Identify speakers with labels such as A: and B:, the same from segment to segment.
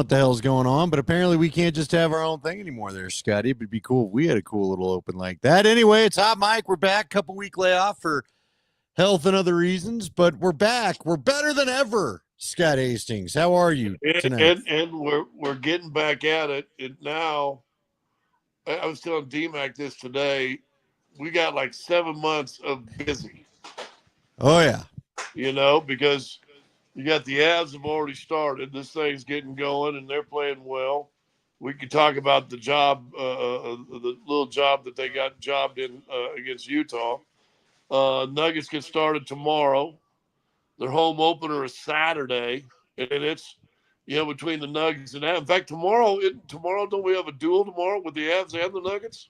A: what the hell's going on, but apparently we can't just have our own thing anymore there, Scotty. It would be cool if we had a cool little open like that. Anyway, it's Hot Mike. We're back. Couple-week layoff for health and other reasons, but we're back. We're better than ever. Scott Hastings, how are you tonight?
B: And we're getting back at it. And now, I was telling DMAC this today. We got like 7 months of busy.
A: Oh, yeah.
B: Because you got the Avs have already started. This thing's getting going, and they're playing well. We could talk about the job, the little job that they got jobbed in against Utah. Nuggets get started tomorrow. Their home opener is Saturday, and it's between the Nuggets and Avs. In fact, tomorrow don't we have a duel tomorrow with the Avs and the Nuggets?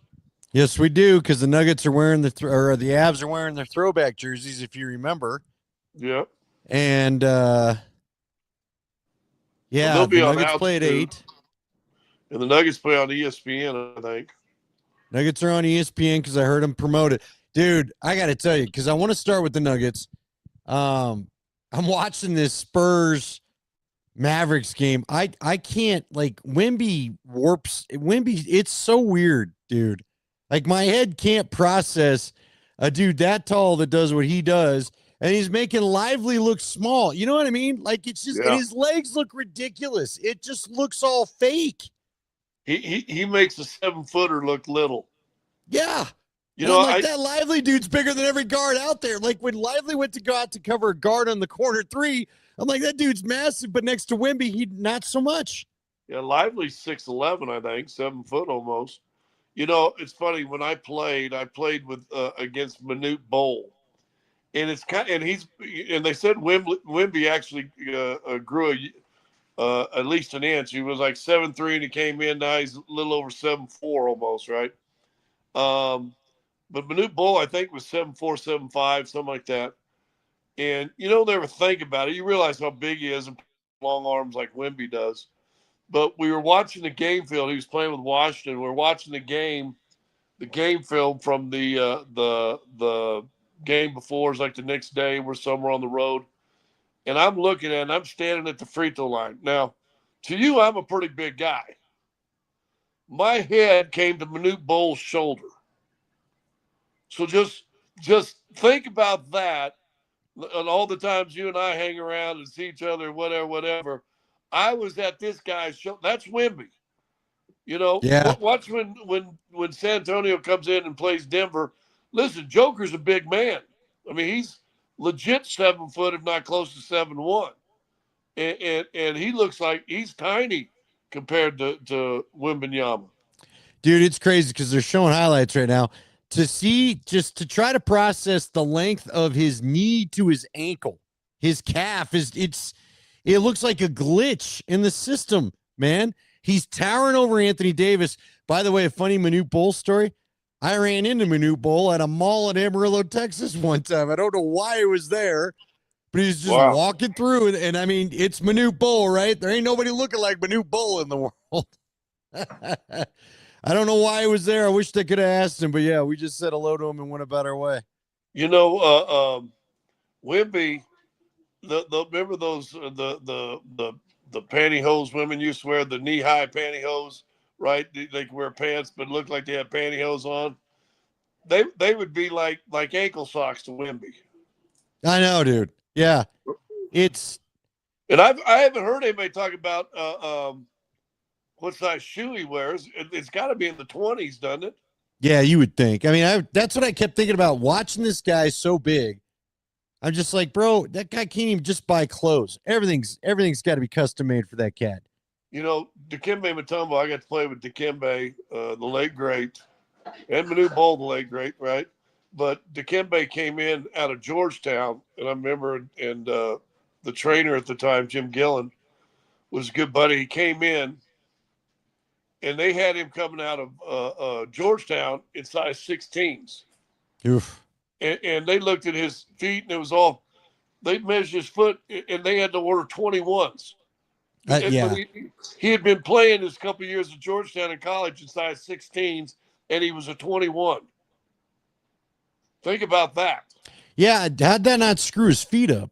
A: Yes, we do, because the Nuggets are wearing the Avs are wearing their throwback jerseys, if you remember.
B: Yeah.
A: And
B: Well,
A: the Nuggets play at 8.
B: And the Nuggets play on ESPN, I think.
A: Nuggets are on ESPN because I heard them promote it. Dude, I got to tell you, because I want to start with the Nuggets. I'm watching this Spurs Mavericks game. I can't, like, Wemby, it's so weird, dude. Like, my head can't process a dude that tall that does what he does, and he's making Lively look small. You know what I mean? Like, it's just, and his legs look ridiculous. It just looks all fake.
B: He makes a 7-footer look little.
A: Yeah. That Lively dude's bigger than every guard out there. Like, when Lively went to go out to cover a guard on the corner 3, I'm like, that dude's massive, but next to Wemby, he not so much.
B: Yeah, Lively's 6'11", I think, 7 foot almost. It's funny, when I played with against Manute Bol. And it's and they said Wemby actually grew at least an inch. He was like 7'3", and he came in. Now he's a little over 7'4", almost, right? But Manute Bol, I think, was 7'4", 7'5", something like that. And you don't ever think about it. You realize how big he is and long arms like Wemby does. But we were watching the game film. He was playing with Washington. We were watching the game film from the game before. It's like the next day. We're somewhere on the road. And I'm looking at it, and I'm standing at the free throw line. Now, to you, I'm a pretty big guy. My head came to Manute Bol's shoulder. So just think about that. And all the times you and I hang around and see each other, whatever. I was at this guy's show. That's Wemby.
A: Yeah.
B: Watch when San Antonio comes in and plays Denver. Listen, Joker's a big man. I mean, he's legit 7 foot, if not close to 7'1". And he looks like he's tiny compared to Wembanyama.
A: Dude, it's crazy because they're showing highlights right now. To try to process the length of his knee to his ankle, his calf it looks like a glitch in the system, man. He's towering over Anthony Davis. By the way, a funny Manute Bol story. I ran into Manute Bol at a mall in Amarillo, Texas one time. I don't know why he was there, but he's just walking through. And I mean, it's Manute Bol, right? There ain't nobody looking like Manute Bol in the world. I don't know why he was there. I wish they could have asked him, but yeah, we just said hello to him and went about our way.
B: Wemby, remember those the pantyhose women used to wear, the knee-high pantyhose, right? They could wear pants but look like they had pantyhose on. They would be like ankle socks to Wemby.
A: I know, dude. Yeah,
B: and I haven't heard anybody talk about what size shoe he wears. It's got to be in the 20s, doesn't it?
A: Yeah, you would think. I mean, that's what I kept thinking about watching this guy so big. I'm just like, bro, that guy can't even just buy clothes. Everything's got to be custom made for that cat.
B: Dikembe Mutombo, I got to play with Dikembe, the late great, and Manute Bol, the late great, right? But Dikembe came in out of Georgetown, and I remember, and the trainer at the time, Jim Gillen, was a good buddy. He came in, and they had him coming out of Georgetown in size 16s.
A: Oof.
B: And they looked at his feet, and it was all, they measured his foot, and they had to order 21s.
A: Yeah.
B: But he had been playing his couple of years at Georgetown in college in size 16s, and he was a 21. Think about that.
A: Yeah, how'd that not screw his feet up?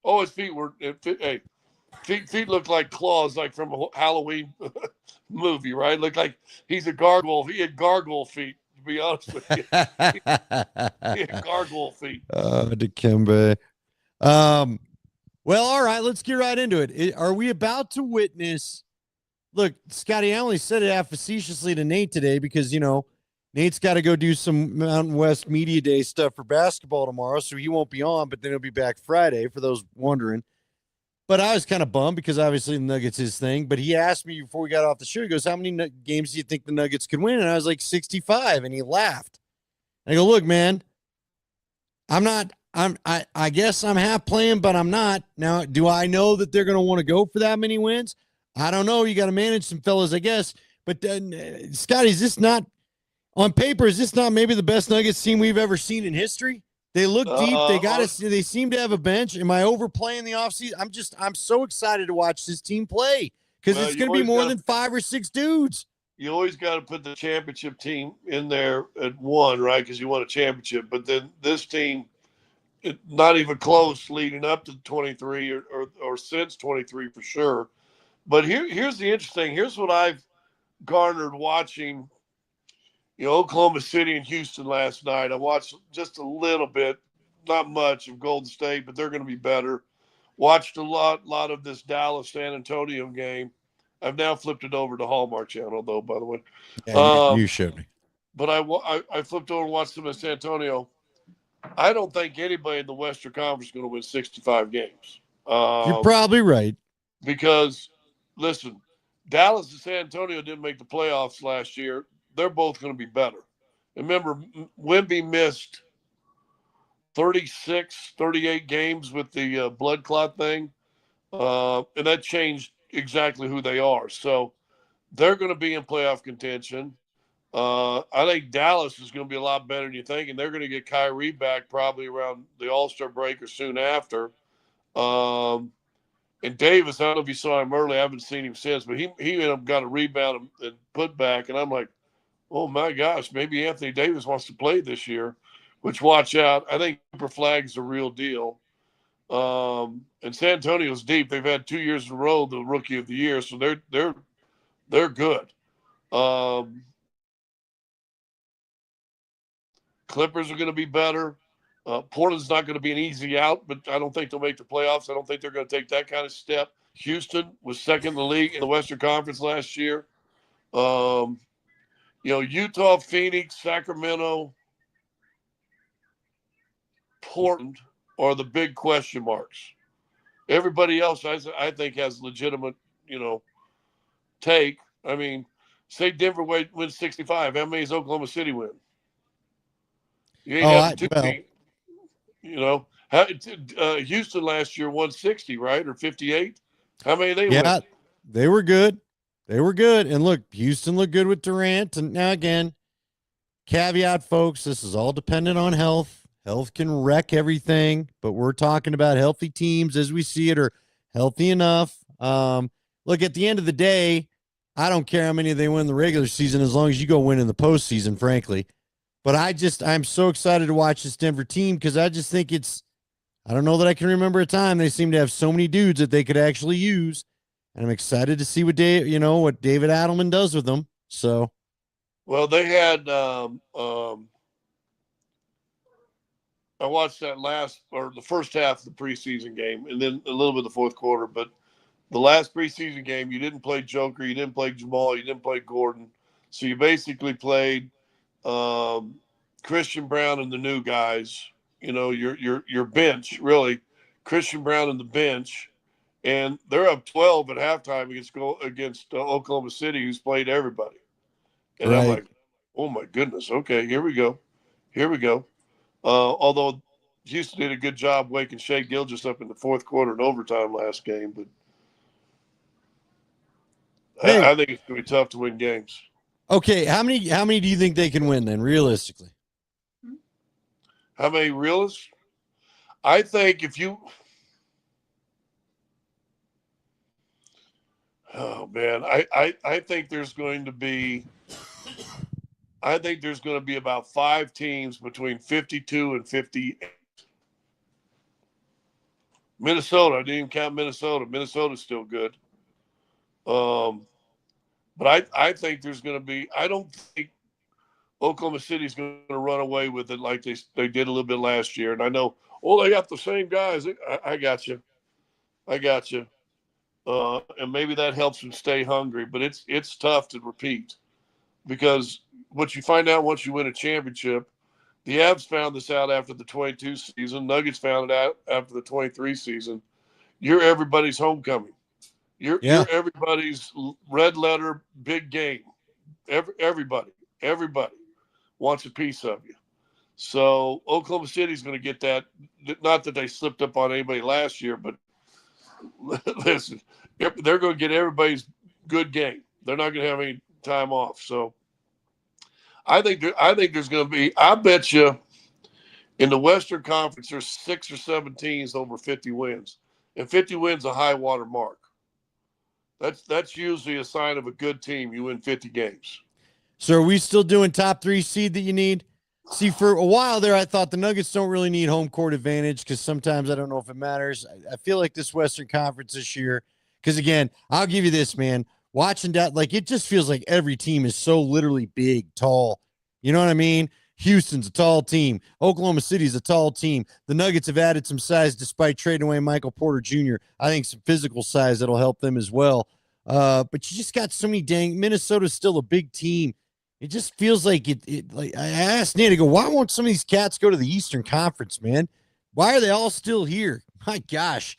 B: Oh, his feet were, hey, Feet look like claws, like from a Halloween movie, right? Look like he's a gargoyle. He had gargoyle feet, to be honest with you. He had gargoyle feet.
A: Dikembe. Um, well, all right, let's get right into it. Are we about to witness? Look, Scotty, I only said it half facetiously to Nate today because, Nate's got to go do some Mountain West Media Day stuff for basketball tomorrow, so he won't be on, but then he'll be back Friday for those wondering. But I was kind of bummed because obviously the Nuggets his thing. But he asked me before we got off the show, he goes, how many games do you think the Nuggets could win? And I was like, 65. And he laughed. And I go, look, man, I guess I'm half playing, but I'm not. Now, do I know that they're going to want to go for that many wins? I don't know. You got to manage some fellas, I guess. But Scotty, is this not on paper? Is this not maybe the best Nuggets team we've ever seen in history? They look deep. They seem to have a bench. Am I overplaying the offseason? I'm so excited to watch this team play because it's going to be more than 5 or 6 dudes.
B: You always got to put the championship team in there at one, right? Because you want a championship. But then this team, not even close leading up to 23 or since 23 for sure. But here's the interesting. Here's what I've garnered watching, Oklahoma City and Houston last night. I watched just a little bit, not much of Golden State, but they're going to be better. Watched a lot of this Dallas San Antonio game. I've now flipped it over to Hallmark Channel, though, by the way.
A: Yeah, you showed me.
B: But I flipped over and watched them in San Antonio. I don't think anybody in the Western Conference is going to win 65 games.
A: You're probably right.
B: Because, listen, Dallas and San Antonio didn't make the playoffs last year. They're both going to be better. Remember, Wemby missed 36, 38 games with the blood clot thing, and that changed exactly who they are. So they're going to be in playoff contention. I think Dallas is going to be a lot better than you think, and they're going to get Kyrie back probably around the All-Star break or soon after. And Davis, I don't know if you saw him early. I haven't seen him since, but he ended up got a rebound and put back, and I'm like, oh my gosh, maybe Anthony Davis wants to play this year. Which, watch out. I think Cooper Flag's the real deal. And San Antonio's deep. They've had 2 years in a row the Rookie of the Year, so they're good. Clippers are going to be better. Portland's not going to be an easy out, but I don't think they'll make the playoffs. I don't think they're going to take that kind of step. Houston was second in the league in the Western Conference last year. Utah, Phoenix, Sacramento, Portland are the big question marks. Everybody else, I think, has legitimate, take. I mean, say Denver wins 65. How many does Oklahoma City win? You ain't having two teams. Houston last year won 60, right? Or 58? How many they win?
A: Yeah, they were good. They were good. And look, Houston looked good with Durant. And now again, caveat, folks, this is all dependent on health. Health can wreck everything, but we're talking about healthy teams as we see it are healthy enough. Look, at the end of the day, I don't care how many they win the regular season as long as you go win in the postseason, frankly. But I'm so excited to watch this Denver team because I just think I don't know that I can remember a time they seem to have so many dudes that they could actually use. And I'm excited to see what David Adelman does with them. So,
B: well, they had I watched that the first half of the preseason game, and then a little bit of the fourth quarter. But the last preseason game, you didn't play Joker, you didn't play Jamal, you didn't play Gordon, so you basically played Christian Brown and the new guys. Your bench, really, Christian Brown and the bench, and they're up 12 at halftime against Oklahoma City, who's played everybody. And right. I'm like, oh my goodness, okay, here we go. Although Houston did a good job waking Shea Gilgeous up in the fourth quarter and overtime last game, but I think it's going to be tough to win games.
A: Okay, how many do you think they can win then, realistically?
B: How many realists? I think oh man, I think there's going to be about 5 teams between 52 and 58. Minnesota, I didn't even count Minnesota. Minnesota's still good. But I think there's going to be. I don't think Oklahoma City's going to run away with it like they did a little bit last year. And I know, they got the same guys. I got you. I got you. And maybe that helps them stay hungry. But it's tough to repeat because what you find out once you win a championship, the Avs found this out after the 22 season. Nuggets found it out after the 23 season. You're everybody's homecoming. You're everybody's red letter big game. Everybody wants a piece of you. So Oklahoma City's going to get that. Not that they slipped up on anybody last year, but listen, they're going to get everybody's good game. They're not going to have any time off. So I think there's going to be. I bet you in the Western Conference there's 6 or 7 teams over 50 wins, and 50 wins a high water mark. That's usually a sign of a good team. You win 50 games.
A: So are we still doing top 3 seed that you need? See, for a while there, I thought the Nuggets don't really need home court advantage because sometimes I don't know if it matters. I feel like this Western Conference this year, because again, I'll give you this, man. Watching that, like it just feels like every team is so literally big, tall. You know what I mean? Houston's a tall team. Oklahoma City's a tall team. The Nuggets have added some size despite trading away Michael Porter Jr. I think some physical size that'll help them as well. But you just got so many Minnesota's still a big team. It just feels like like I asked Nate, I go, why won't some of these cats go to the Eastern Conference, man? Why are they all still here? My gosh.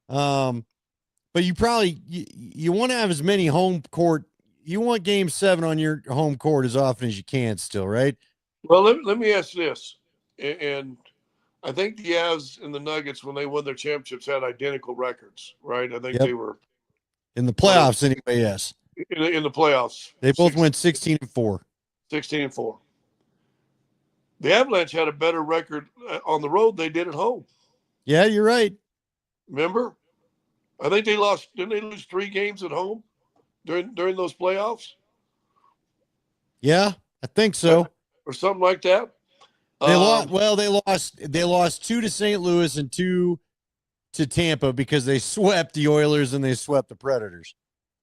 A: But you probably you want to have as many home court. You want game 7 on your home court as often as you can still, right?
B: Well, let me ask this. And I think the Avs and the Nuggets, when they won their championships, had identical records, right? I think they were.
A: In the playoffs anyway, yes.
B: In the playoffs.
A: They both went 16-4.
B: 16-4. The Avalanche had a better record on the road than they did at home.
A: Yeah, you're right.
B: Remember? I think they lost. Didn't they lose 3 games at home during those playoffs?
A: Yeah, I think so.
B: Or something like that.
A: They lost. Well, they lost 2 to St. Louis and 2 to Tampa because they swept the Oilers and they swept the Predators.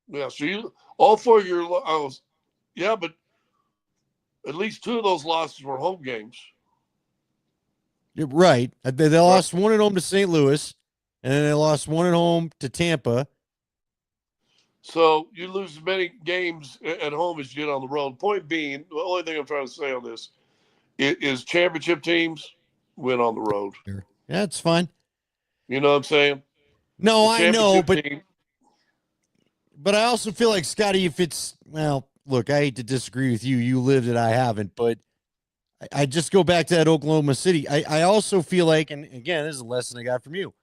B: Yeah, so all 4 of your but at least 2 of those losses were home games.
A: You're right. They lost 1 at home to St. Louis, and then they lost 1 at home to Tampa.
B: So you lose as many games at home as you did on the road. Point being, the only thing I'm trying to say on this is championship teams win on the road.
A: Yeah, that's fine.
B: You know what I'm saying?
A: No, I know, but I also feel like, Scotty, if it's, well, look, I hate to disagree with you. You lived it, I haven't, but I just go back to that Oklahoma City. I also feel like, and again, this is a lesson I got from you.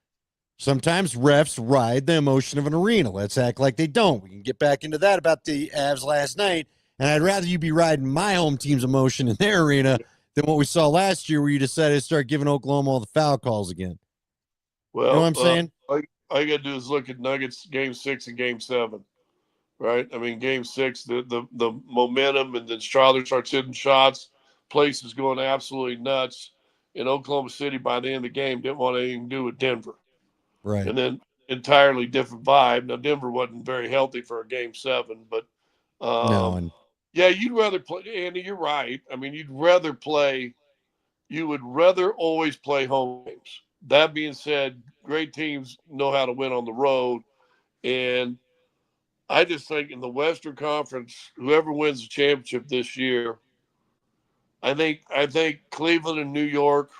A: Sometimes refs ride the emotion of an arena. Let's act like they don't. We can get back into that about the Avs last night, and I'd rather you be riding my home team's emotion in their arena than what we saw last year where you decided to start giving Oklahoma all the foul calls again.
B: Well,
A: you know what I'm saying?
B: All you got to do is look at Nuggets game 6 and game 7, right? I mean, game 6, the momentum, and then Strawther starts hitting shots. Place is going absolutely nuts. In Oklahoma City, by the end of the game, didn't want anything to do with Denver.
A: Right.
B: And then entirely different vibe. Now, Denver wasn't very healthy for a game 7, but yeah, you'd rather play. Andy, you're right. I mean, you would rather always play home games. That being said, great teams know how to win on the road. And I just think in the Western Conference, whoever wins the championship this year, I think Cleveland and New York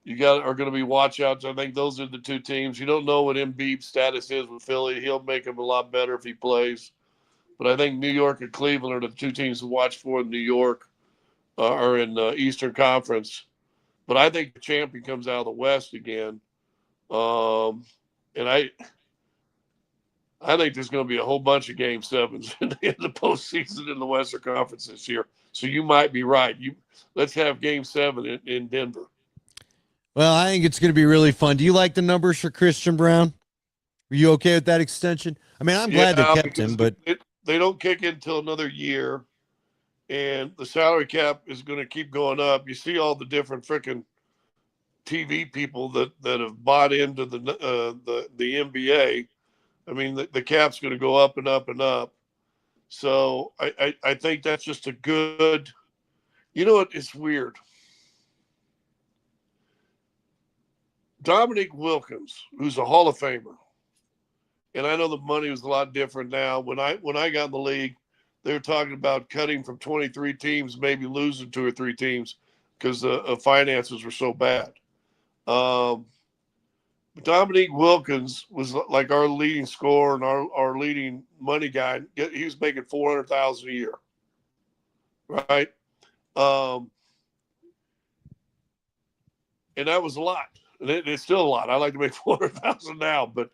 B: are going to be watch outs. I think those are the 2 teams. You don't know what Embiid's status is with Philly. He'll make him a lot better if he plays. But I think New York and Cleveland are the 2 teams to watch for. New York are in the Eastern Conference. But I think the champion comes out of the West again. And I think there's going to be a whole bunch of game 7s in the postseason in the Western Conference this year. So you might be right. Let's have game 7 in Denver.
A: Well, I think it's going to be really fun. Do you like the numbers for Christian Brown? Are you okay with that extension? I mean, I'm glad they kept him, but
B: they don't kick in until another year, and the salary cap is going to keep going up. You see all the different freaking TV people that have bought into the NBA. I mean, the cap's going to go up and up and up. So I think that's just a good. You know what? It's weird. Dominique Wilkins, who's a Hall of Famer, and I know the money was a lot different now. When I got in the league, they were talking about cutting from 23 teams, maybe losing 2 or 3 teams because the finances were so bad. Dominique Wilkins was like our leading scorer and our leading money guy. He was making $400,000 a year, right? And that was a lot. And it's still a lot. I like to make $400,000 now, but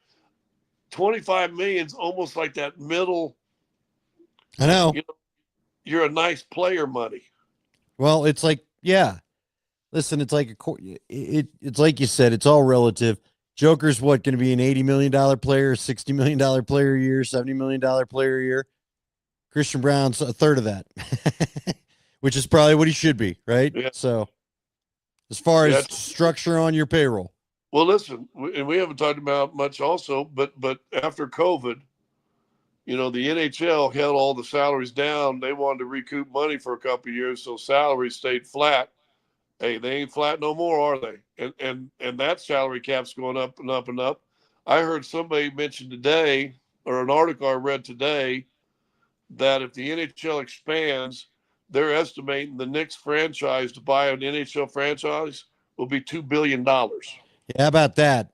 B: $25 million is almost like that middle.
A: I know.
B: You're a nice player money.
A: Well, it's like, yeah. Listen, it's like it's like you said, it's all relative. Joker's what, going to be an $80 million player, $60 million player a year, $70 million player a year. Christian Brown's a third of that, which is probably what he should be, right?
B: Yeah.
A: So, as far as structure on your payroll.
B: Well, listen, and we haven't talked about much also, but after COVID, the NHL held all the salaries down. They wanted to recoup money for a couple of years, so salaries stayed flat. Hey, they ain't flat no more, are they? And that salary cap's going up and up and up. I heard somebody mention today, or an article I read today, that if the NHL expands, they're estimating the Knicks franchise to buy an NHL franchise will be $2 billion.
A: Yeah, how about that?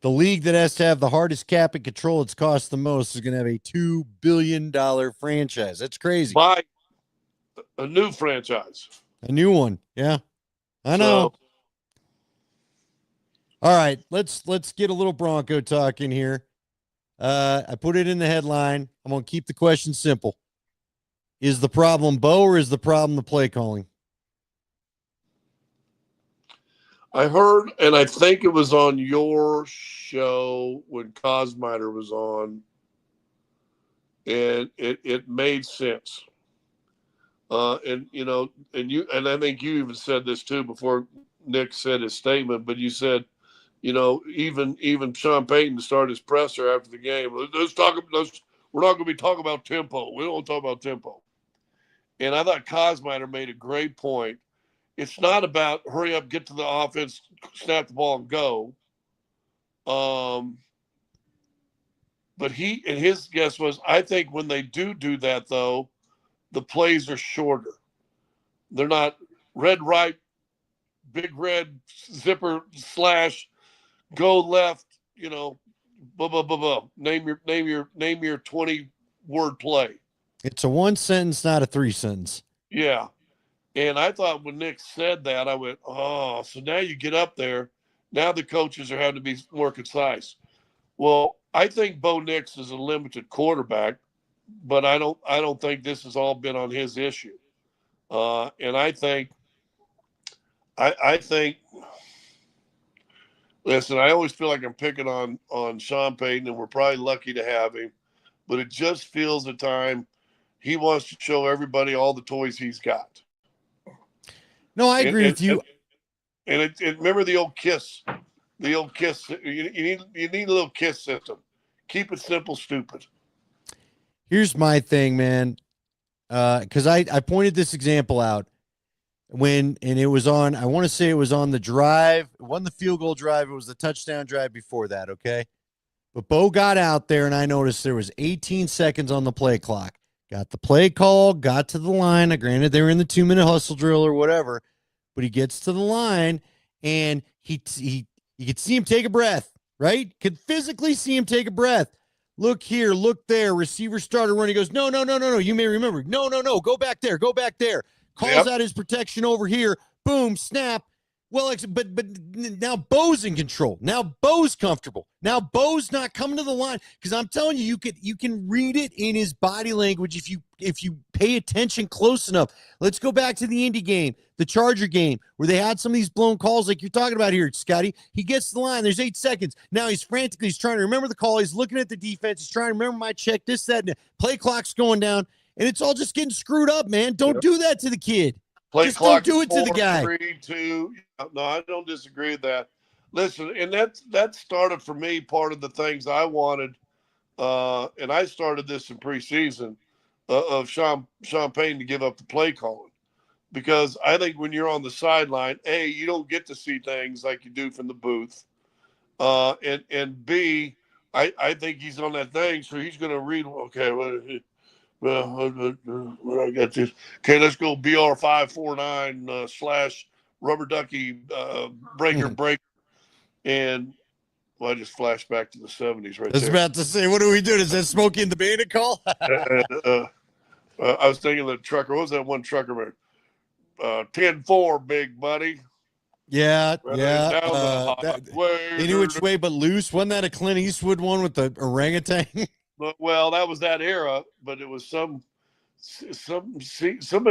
A: The league that has to have the hardest cap and control its cost the most is going to have a $2 billion franchise. That's crazy.
B: Buy a new franchise.
A: A new one. Yeah. I know. All right. Let's get a little Bronco talk in here. I put it in the headline. I'm going to keep the question simple. Is the problem Bo or is the problem the play calling?
B: I heard, and I think it was on your show when Cosmiter was on, and it made sense. And I think you even said this too before Nick said his statement, but you said, even Sean Payton started his presser after the game. We're not going to be talking about tempo. We don't want to talk about tempo. And I thought Cosmiter made a great point. It's not about hurry up, get to the offense, snap the ball, and go. But his guess was, I think when they do that, though, the plays are shorter. They're not red right, big red zipper slash, go left, blah, blah, blah, blah. Name your 20-word play.
A: It's a 1 sentence, not a 3 sentence.
B: Yeah. And I thought when Nick said that, I went, oh, so now you get up there. Now the coaches are having to be more concise. Well, I think Bo Nix is a limited quarterback, but I don't think this has all been on his issue. And I think, listen, I always feel like I'm picking on Sean Payton, and we're probably lucky to have him, but it just feels at time he wants to show everybody all the toys he's got.
A: No, I agree with you.
B: And remember the old kiss. The old kiss. You need a little kiss system. Keep it simple, stupid.
A: Here's my thing, man. Because I pointed this example out and it was on, I want to say it was on the drive. It wasn't the field goal drive. It was the touchdown drive before that, okay? But Bo got out there, and I noticed there was 18 seconds on the play clock. Got the play call, got to the line. Granted, they were in the 2-minute hustle drill or whatever, but he gets to the line, and you could see him take a breath, right? Could physically see him take a breath. Look here, look there. Receiver started running. He goes, no. You may remember. No. Go back there. Calls out his protection over here. Boom, snap. Well, but now Bo's in control. Now Bo's comfortable. Now Bo's not coming to the line, because I'm telling you, you can read it in his body language if you pay attention close enough. Let's go back to the Indy game, the Charger game, where they had some of these blown calls like you're talking about here, Scotty. He gets to the line. There's 8 seconds. Now he's frantically. He's trying to remember the call. He's looking at the defense. He's trying to remember my check, this, that, and play clock's going down, and it's all just getting screwed up, man. Don't do that to the kid.
B: Play
A: Just
B: clock
A: don't do
B: at
A: it to the
B: 4,
A: guy.
B: 3, 2. No, I don't disagree with that. Listen, and that started for me part of the things I wanted, and I started this in preseason of Sean Payton to give up the play calling. Because I think when you're on the sideline, A, you don't get to see things like you do from the booth. And B, I think he's on that thing, so he's going to read, okay, well, I got this. Okay, let's go BR549 slash rubber ducky breaker. And well, I just flashed back to the 70s right
A: I was
B: there.
A: about to say, what are we doing? Is that Smokey and the Bandit call?
B: I was thinking the trucker. What was that one trucker man? 10-4, big buddy.
A: Yeah.
B: Down the highway.
A: Any which way but loose. Wasn't that a Clint Eastwood one with the orangutan?
B: Well, that was that era, but it was somebody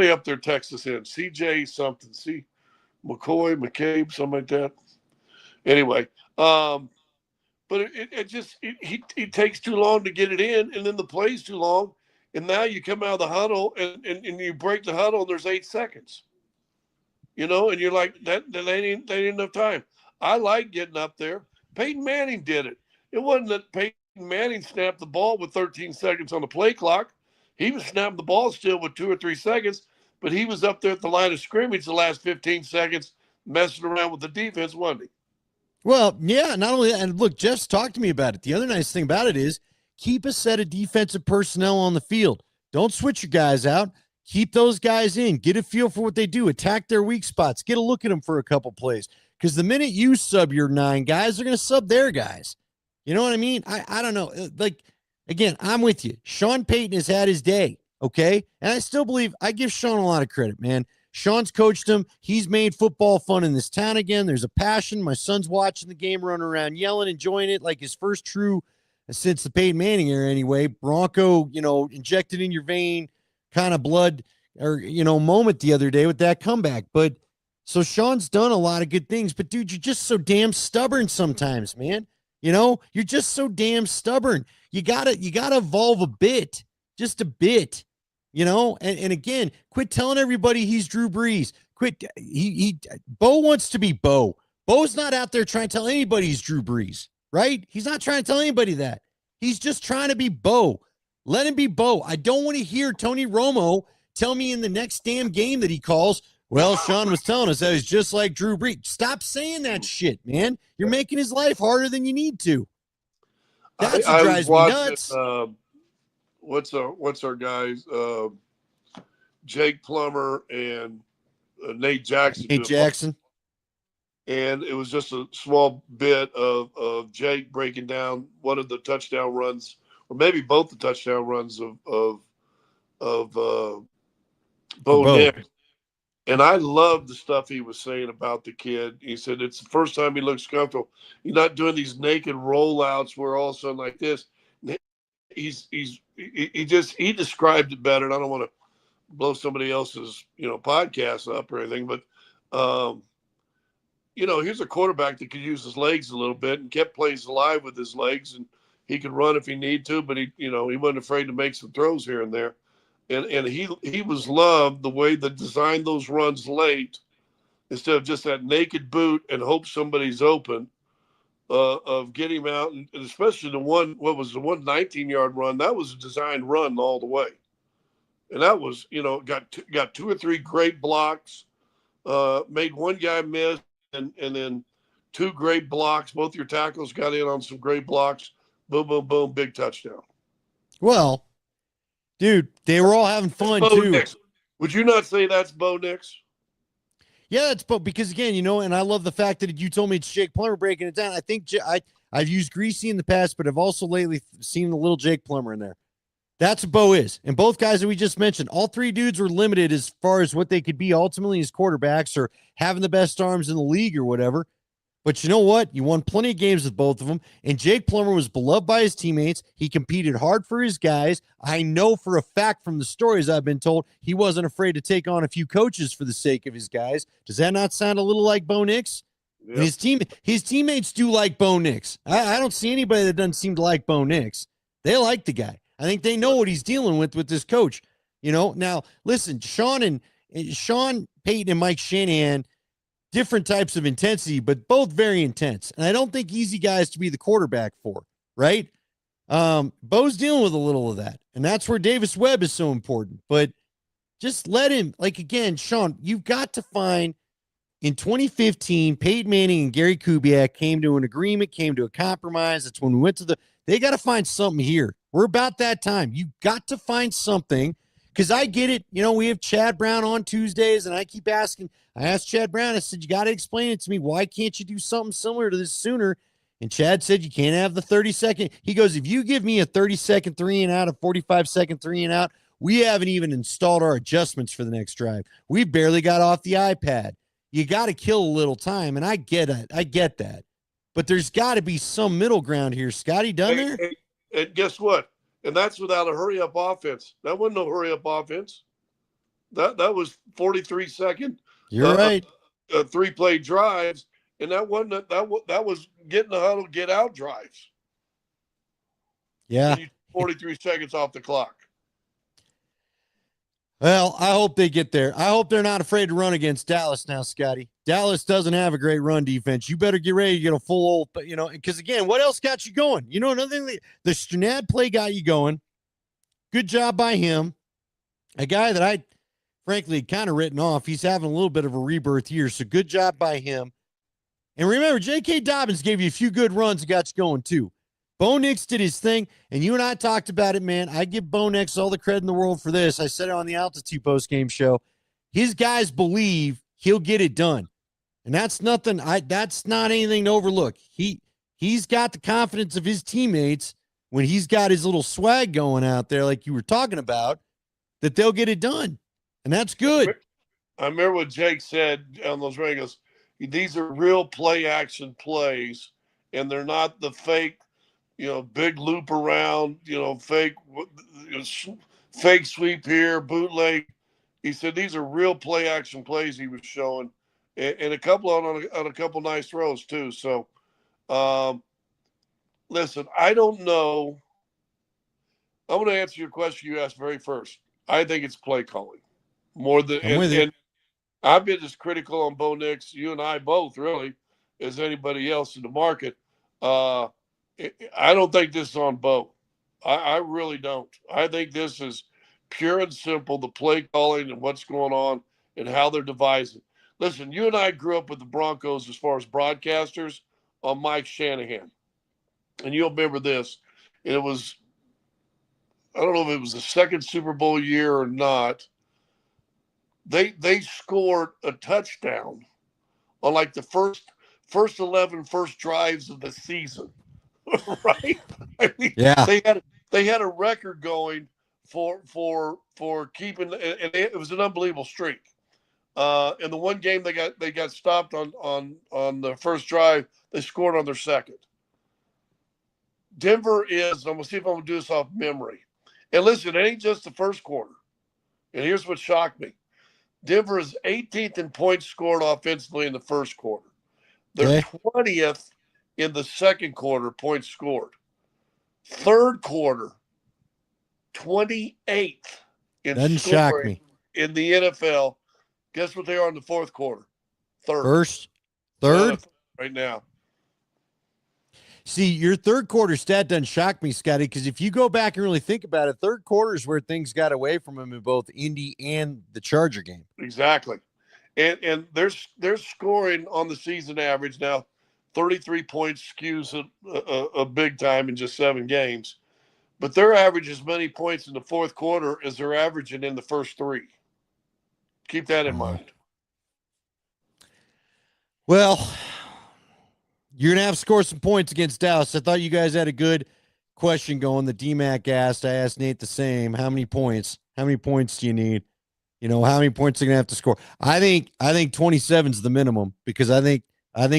B: up there Texas in CJ something, McCabe, something like that. Anyway, but he takes too long to get it in, and then the play's too long, and now you come out of the huddle and you break the huddle, and there's 8 seconds. And you're like, that they ain't enough time. I like getting up there. Peyton Manning did it. It wasn't that Peyton Manning snapped the ball with 13 seconds on the play clock. He was snapping the ball still with 2 or 3 seconds, but he was up there at the line of scrimmage the last 15 seconds messing around with the defense, wasn't he?
A: Well, yeah, not only that, and look, Jeff's talked to me about it. The other nice thing about it is keep a set of defensive personnel on the field. Don't switch your guys out. Keep those guys in. Get a feel for what they do. Attack their weak spots. Get a look at them for a couple plays. Because the minute you sub your 9 guys, they're going to sub their guys. You know what I mean? I don't know. Like, again, I'm with you. Sean Payton has had his day, okay? And I still believe I give Sean a lot of credit, man. Sean's coached him. He's made football fun in this town again. There's a passion. My son's watching the game, running around, yelling, enjoying it like his first true, since the Peyton Manning era anyway, Bronco, injected in your vein kind of blood or, moment the other day with that comeback. But so Sean's done a lot of good things, but dude, you're just so damn stubborn sometimes, man. You're just so damn stubborn. You gotta evolve a bit, just a bit, and again, quit telling everybody he's Drew Brees. Quit. Bo wants to be Bo. Bo's not out there trying to tell anybody he's Drew Brees, right? He's not trying to tell anybody that. He's just trying to be Bo. Let him be Bo. I don't want to hear Tony Romo tell me in the next damn game that he calls, well, Sean was telling us that he's just like Drew Brees. Stop saying that shit, man. You're making his life harder than you need to. That's what drives me nuts.
B: What's our guys? Jake Plummer and Nate Jackson.
A: Nate Jackson.
B: And it was just a small bit of Jake breaking down one of the touchdown runs, or maybe both the touchdown runs of Bo Nix. And I love the stuff he was saying about the kid. He said it's the first time he looks comfortable. He's not doing these naked rollouts where all of a sudden like this. He described it better. And I don't want to blow somebody else's podcast up or anything, but here's a quarterback that could use his legs a little bit and kept plays alive with his legs, and he could run if he need to, but he wasn't afraid to make some throws here and there. And he was loved the way they designed those runs late instead of just that naked boot and hope somebody's open, of getting him out. And especially the one 19-yard run, that was a designed run all the way. And that was, got 2 or 3 great blocks, made one guy miss, and then 2 great blocks. Both your tackles got in on some great blocks. Boom, boom, boom, big touchdown.
A: Well, dude, they were all having fun too.
B: Nix. Would you not say that's Bo Nix?
A: Yeah, it's Bo, because again, and I love the fact that you told me it's Jake Plummer breaking it down. I think I've used Greasy in the past, but I've also lately seen the little Jake Plummer in there. That's what Bo is. And both guys that we just mentioned, all 3 dudes were limited as far as what they could be ultimately as quarterbacks or having the best arms in the league or whatever. But you know what? You won plenty of games with both of them. And Jake Plummer was beloved by his teammates. He competed hard for his guys. I know for a fact from the stories I've been told, he wasn't afraid to take on a few coaches for the sake of his guys. Does that not sound a little like Bo Nix? Yep. His teammates do like Bo Nix. I don't see anybody that doesn't seem to like Bo Nix. They like the guy. I think they know what he's dealing with this coach. Now, listen, Sean and Sean Payton and Mike Shanahan, different types of intensity, but both very intense. And I don't think easy guys to be the quarterback for, right? Bo's dealing with a little of that. And that's where Davis Webb is so important. But just let him, like, again, Sean, you've got to find, in 2015, Peyton Manning and Gary Kubiak came to an agreement, came to a compromise. That's when we went to they got to find something here. We're about that time. You got to find something, because I get it. You know, we have Chad Brown on Tuesdays, and I keep asking. I asked Chad Brown, I said, you got to explain it to me. Why can't you do something similar to this sooner? And Chad said, you can't have the 30-second. He goes, if you give me a 30-second 3 and out, a 45-second 3 and out, we haven't even installed our adjustments for the next drive. We barely got off the iPad. You got to kill a little time, and I get it. I get that. But there's got to be some middle ground here. Scotty, done there?
B: And guess what? And that's without a hurry-up offense. That wasn't no hurry-up offense. That was 43-second.
A: You're right.
B: 3-play drives, and that wasn't that was getting the huddle, get out drives.
A: Yeah.
B: 43 seconds off the clock.
A: Well, I hope they get there. I hope they're not afraid to run against Dallas now, Scotty. Dallas doesn't have a great run defense. You better get ready to get a full old, because, again, what else got you going? Another thing, the Strnad play got you going. Good job by him. A guy that I, frankly, kind of written off. He's having a little bit of a rebirth year, so good job by him. And remember, J.K. Dobbins gave you a few good runs and got you going, too. Bo Nix did his thing, and you and I talked about it, man. I give Bo Nix all the credit in the world for this. I said it on the Altitude post-game show. His guys believe he'll get it done. And that's nothing. That's not anything to overlook. He's got the confidence of his teammates when he's got his little swag going out there, like you were talking about, that they'll get it done. And that's good.
B: I remember what Jake said on those radios. These are real play-action plays, and they're not the fake, big loop around, fake sweep here, bootleg. He said these are real play action plays he was showing, and a couple on a couple nice throws too. So, listen, I don't know. I'm going to answer your question you asked very first. I think it's play calling more than, and I've been as critical on Bo Nix, you and I both, really, as anybody else in the market. I don't think this is on Bo. I really don't. I think this is pure and simple, the play calling and what's going on and how they're devising. Listen, you and I grew up with the Broncos as far as broadcasters on Mike Shanahan. And you'll remember this. And it was, I don't know if it was the second Super Bowl year or not. They scored a touchdown on like the first 11 first drives of the season. Right? I mean,
A: yeah.
B: They had a record going for keeping, and it was an unbelievable streak. And the one game they got stopped on the first drive, they scored on their second. Denver is, I'm gonna see if I'm gonna do this off memory. And listen, it ain't just the first quarter. And here's what shocked me. Denver is 18th in points scored offensively in the first quarter. They're 20th in the second quarter, points scored. Third quarter, 28th in
A: Doesn't
B: scoring
A: shock me.
B: In the NFL. Guess what they are in the fourth quarter? Third.
A: Third?
B: Right now.
A: See, your third quarter stat doesn't shock me, Scotty, because if you go back and really think about it, third quarter is where things got away from him in both Indy and the Charger game.
B: Exactly. And they're scoring on the season average now. 33 points skews a big time in just 7 games. But they're averaging as many points in the fourth quarter as they're averaging in the first 3. Keep that in mind.
A: Well, you're going to have to score some points against Dallas. I thought you guys had a good question going that DMAC asked. I asked Nate the same. How many points? How many points do you need? How many points are going to have to score? I think 27 is the minimum, because I think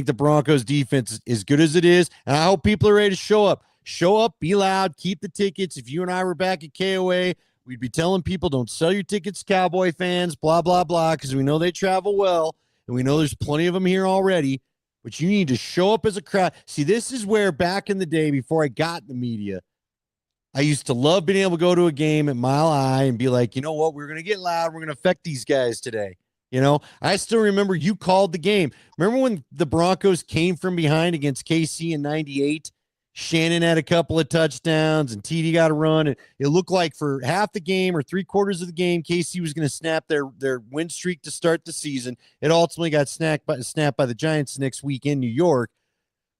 A: the Broncos defense is as good as it is, and I hope people are ready to show up. Show up, be loud, keep the tickets. If you and I were back at KOA, we'd be telling people don't sell your tickets to Cowboy fans, blah, blah, blah, because we know they travel well, and we know there's plenty of them here already, but you need to show up as a crowd. See, this is where back in the day, before I got in the media, I used to love being able to go to a game at Mile High and be like, you know what? We're going to get loud. We're going to affect these guys today. You know, I still remember you called the game. Remember when the Broncos came from behind against KC in 98? Shannon had a couple of touchdowns and TD got a run. And it looked like for half the game or 3/4 of the game, KC was going to snap their win streak to start the season. It ultimately got snapped by the Giants the next week in New York.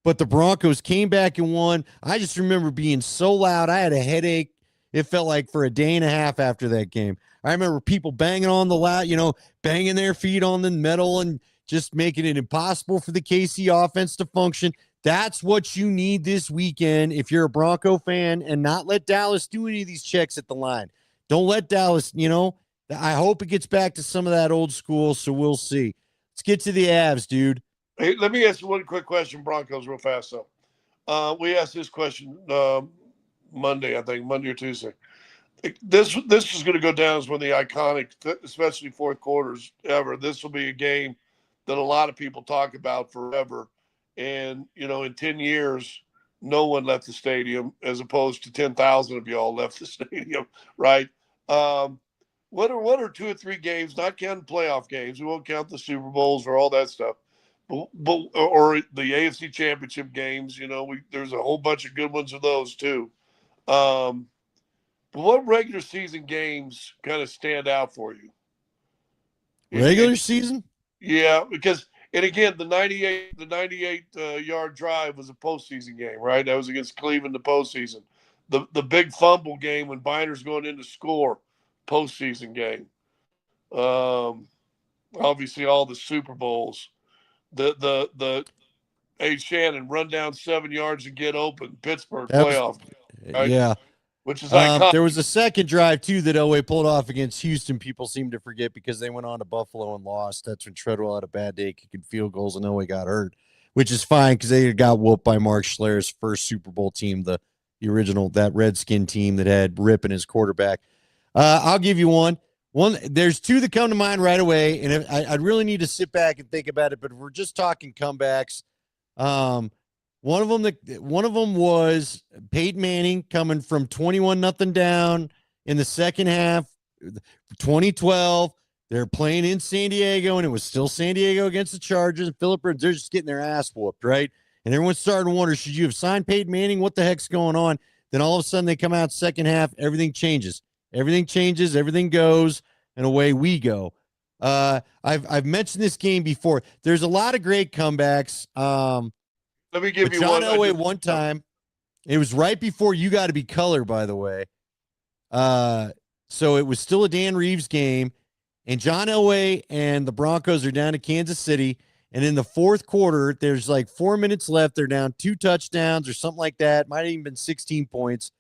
A: But the Broncos came back and won. I just remember being so loud. I had a headache. It felt like for a day and a half after that game. I remember people banging on the loud, banging their feet on the metal and just making it impossible for the KC offense to function. That's what you need this weekend if you're a Bronco fan, and not let Dallas do any of these checks at the line. Don't let Dallas, I hope it gets back to some of that old school, so we'll see. Let's get to the Avs, dude.
B: Hey, let me ask you one quick question, Broncos, real fast, though. We asked this question Monday, I think, Monday or Tuesday. This is going to go down as one of the iconic, especially fourth quarters ever. This will be a game that a lot of people talk about forever. And, in 10 years, no one left the stadium as opposed to 10,000 of y'all left the stadium, right? What are 2 or 3 games, not counting playoff games, we won't count the Super Bowls or all that stuff, but or the AFC Championship games, there's a whole bunch of good ones of those too. But what regular season games kind of stand out for you?
A: Regular season?
B: Yeah, because and again, the 98 yard drive was a postseason game, right? That was against Cleveland, the postseason. The big fumble game when Biner's going in to score, postseason game. Obviously all the Super Bowls. The hey Shannon, run down 7 yards and get open, Pittsburgh playoff, right?
A: Yeah.
B: Which is iconic.
A: There was a second drive, too, that Elway pulled off against Houston. People seem to forget because they went on to Buffalo and lost. That's when Treadwell had a bad day kicking field goals and Elway got hurt, which is fine because they got whooped by Mark Schler's first Super Bowl team, the original, that Redskin team that had Rip in his quarterback. I'll give you one. There's 2 that come to mind right away, and I'd really need to sit back and think about it, but if we're just talking comebacks, one of them was Peyton Manning coming from 21-0 down in the second half, 2012. They're playing in San Diego, and it was still San Diego against the Chargers. And Philip Rivers, they're just getting their ass whooped, right? And everyone's starting to wonder, should you have signed Peyton Manning? What the heck's going on? Then all of a sudden they come out second half, everything changes. Everything changes, everything goes, and away we go. I've mentioned this game before. There's a lot of great comebacks.
B: Let me give you
A: John Elway one time. It was right before You Got to Be Color, by the way. So it was still a Dan Reeves game, and John Elway and the Broncos are down to Kansas City. And in the fourth quarter, there's like 4 minutes left. They're down 2 touchdowns or something like that. Might have even been 16 points.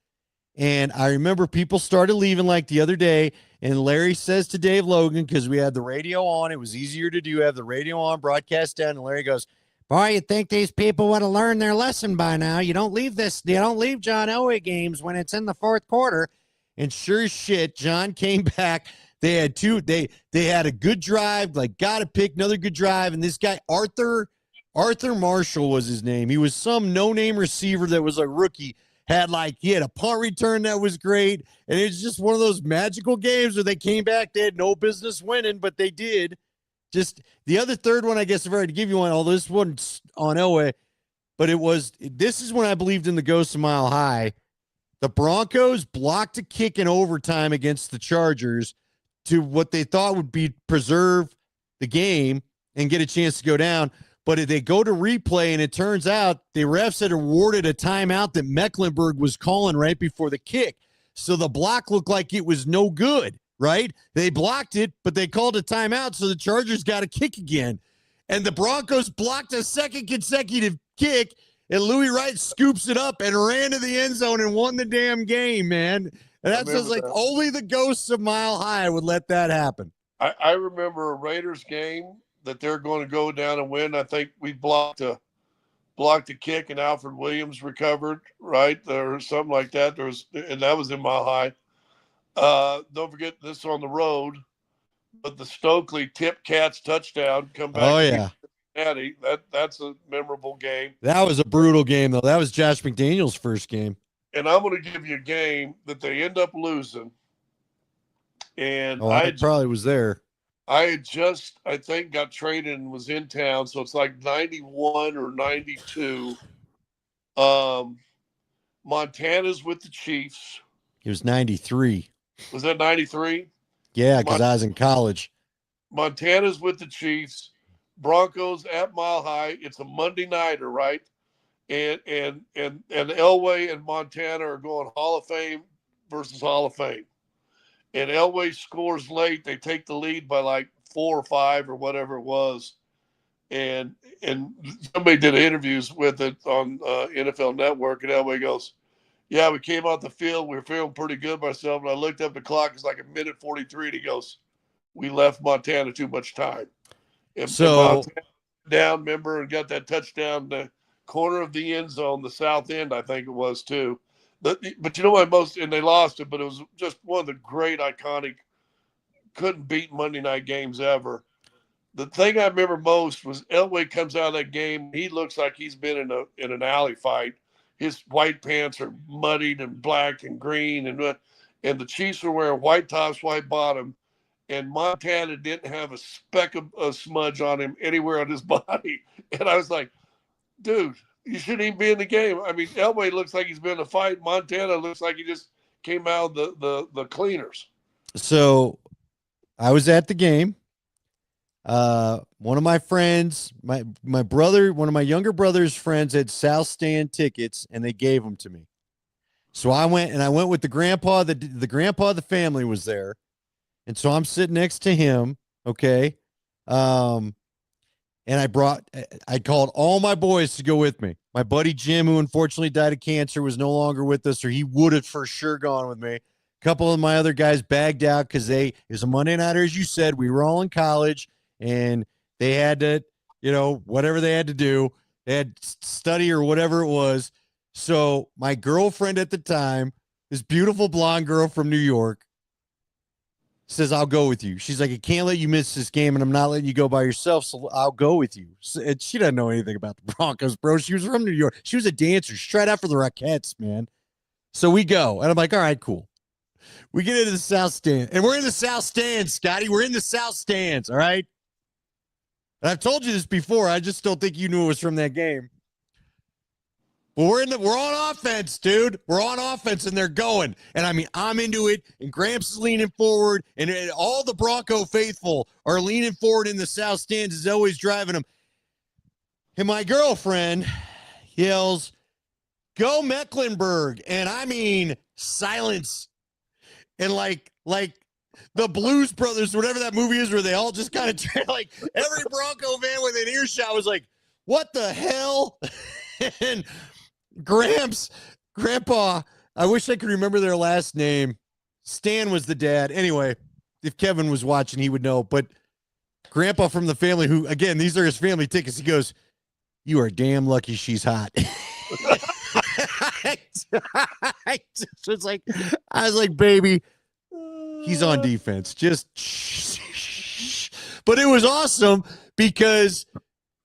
A: And I remember people started leaving like the other day. And Larry says to Dave Logan, because we had the radio on, it was easier to do, have the radio on, broadcast down. And Larry goes, boy, you'd think these people would have learned their lesson by now. You don't leave John Elway games when it's in the fourth quarter. And sure as shit, John came back. They had they had a good drive, like got to pick another good drive. And this guy, Arthur Marshall was his name. He was some no-name receiver that was a rookie. He had a punt return that was great. And it's just one of those magical games where they came back. They had no business winning, but they did. Just the other third one, I guess, if I were to give you one, although this one's on Elway, but this is when I believed in the ghost of Mile High. The Broncos blocked a kick in overtime against the Chargers to what they thought would be preserve the game and get a chance to go down. But they go to replay, and it turns out the refs had awarded a timeout that Mecklenburg was calling right before the kick. So the block looked like it was no good, right? They blocked it, but they called a timeout, so the Chargers got a kick again. And the Broncos blocked a second consecutive kick, and Louis Wright scoops it up and ran to the end zone and won the damn game, man. And that's just like only the ghosts of Mile High would let that happen.
B: I remember a Raiders game that they're going to go down and win. I think we blocked a kick and Alfred Williams recovered, right? Or something like that. And that was in Mile High. Don't forget this on the road, but the Stokely tip Cats touchdown come back.
A: Oh yeah.
B: That's a memorable game.
A: That was a brutal game though. That was Josh McDaniels' first game.
B: and I'm going to give you a game that they end up losing. And
A: I probably was there.
B: I had just, I think, got traded and was in town. So it's like 91 or 92. Montana's with the Chiefs.
A: It was 93.
B: Was that 93?
A: Yeah, because I was in college.
B: Montana's with the Chiefs. Broncos at Mile High. It's a Monday nighter, right? And Elway and Montana are going Hall of Fame versus Hall of Fame. And Elway scores late. They take the lead by like 4 or 5 or whatever it was. And somebody did interviews with it on NFL Network, and Elway goes, "Yeah, we came out the field. We were feeling pretty good myself. And I looked up the clock. It's like a minute 43. And he goes, we left Montana too much time." And Montana down, remember, and got that touchdown, the corner of the end zone, the south end, I think it was too. But you know what, and they lost it, but it was just one of the great, iconic, couldn't beat Monday night games ever. The thing I remember most was Elway comes out of that game. He looks like he's been in an alley fight. His white pants are muddied and black and green, and the Chiefs were wearing white tops, white bottom, and Montana didn't have a speck of a smudge on him anywhere on his body. And I was like, dude, you shouldn't even be in the game. I mean, Elway looks like he's been in a fight. Montana looks like he just came out of the cleaners.
A: So I was at the game. One of my friends, my brother, one of my younger brother's friends had South Stand tickets, and they gave them to me. So I went with the grandpa. The grandpa of the family was there, and so I'm sitting next to him. Okay, and I called all my boys to go with me. My buddy Jim, who unfortunately died of cancer, was no longer with us, or he would have for sure gone with me. A couple of my other guys bagged out because it was a Monday nighter, as you said. We were all in college. And they had to, whatever they had to do, they had to study or whatever it was. So my girlfriend at the time, this beautiful blonde girl from New York, says, "I'll go with you." She's like, "I can't let you miss this game, and I'm not letting you go by yourself, so I'll go with you." So, and she doesn't know anything about the Broncos, bro. She was from New York. She was a dancer. She tried out for the Rockettes, man. So we go, and I'm like, all right, cool. We get into the South Stand, and we're in the South Stands, Scotty. We're in the South Stands, all right? And I've told you this before. I just don't think you knew it was from that game. But we're on offense, dude. We're on offense, and they're going. And I mean, I'm into it, and Gramps is leaning forward, and all the Bronco faithful are leaning forward in the South Stands as always driving them. And my girlfriend yells, "Go Mecklenburg!" And I mean, silence. And like the Blues Brothers, whatever that movie is, where they all just kind of like every Bronco fan within earshot was like, "What the hell?" And Grandpa, I wish I could remember their last name. Stan was the dad. Anyway, if Kevin was watching, he would know. But Grandpa from the family, who, again, these are his family tickets, he goes, "You are damn lucky she's hot." I was like, baby, he's on defense. Just shh. But it was awesome because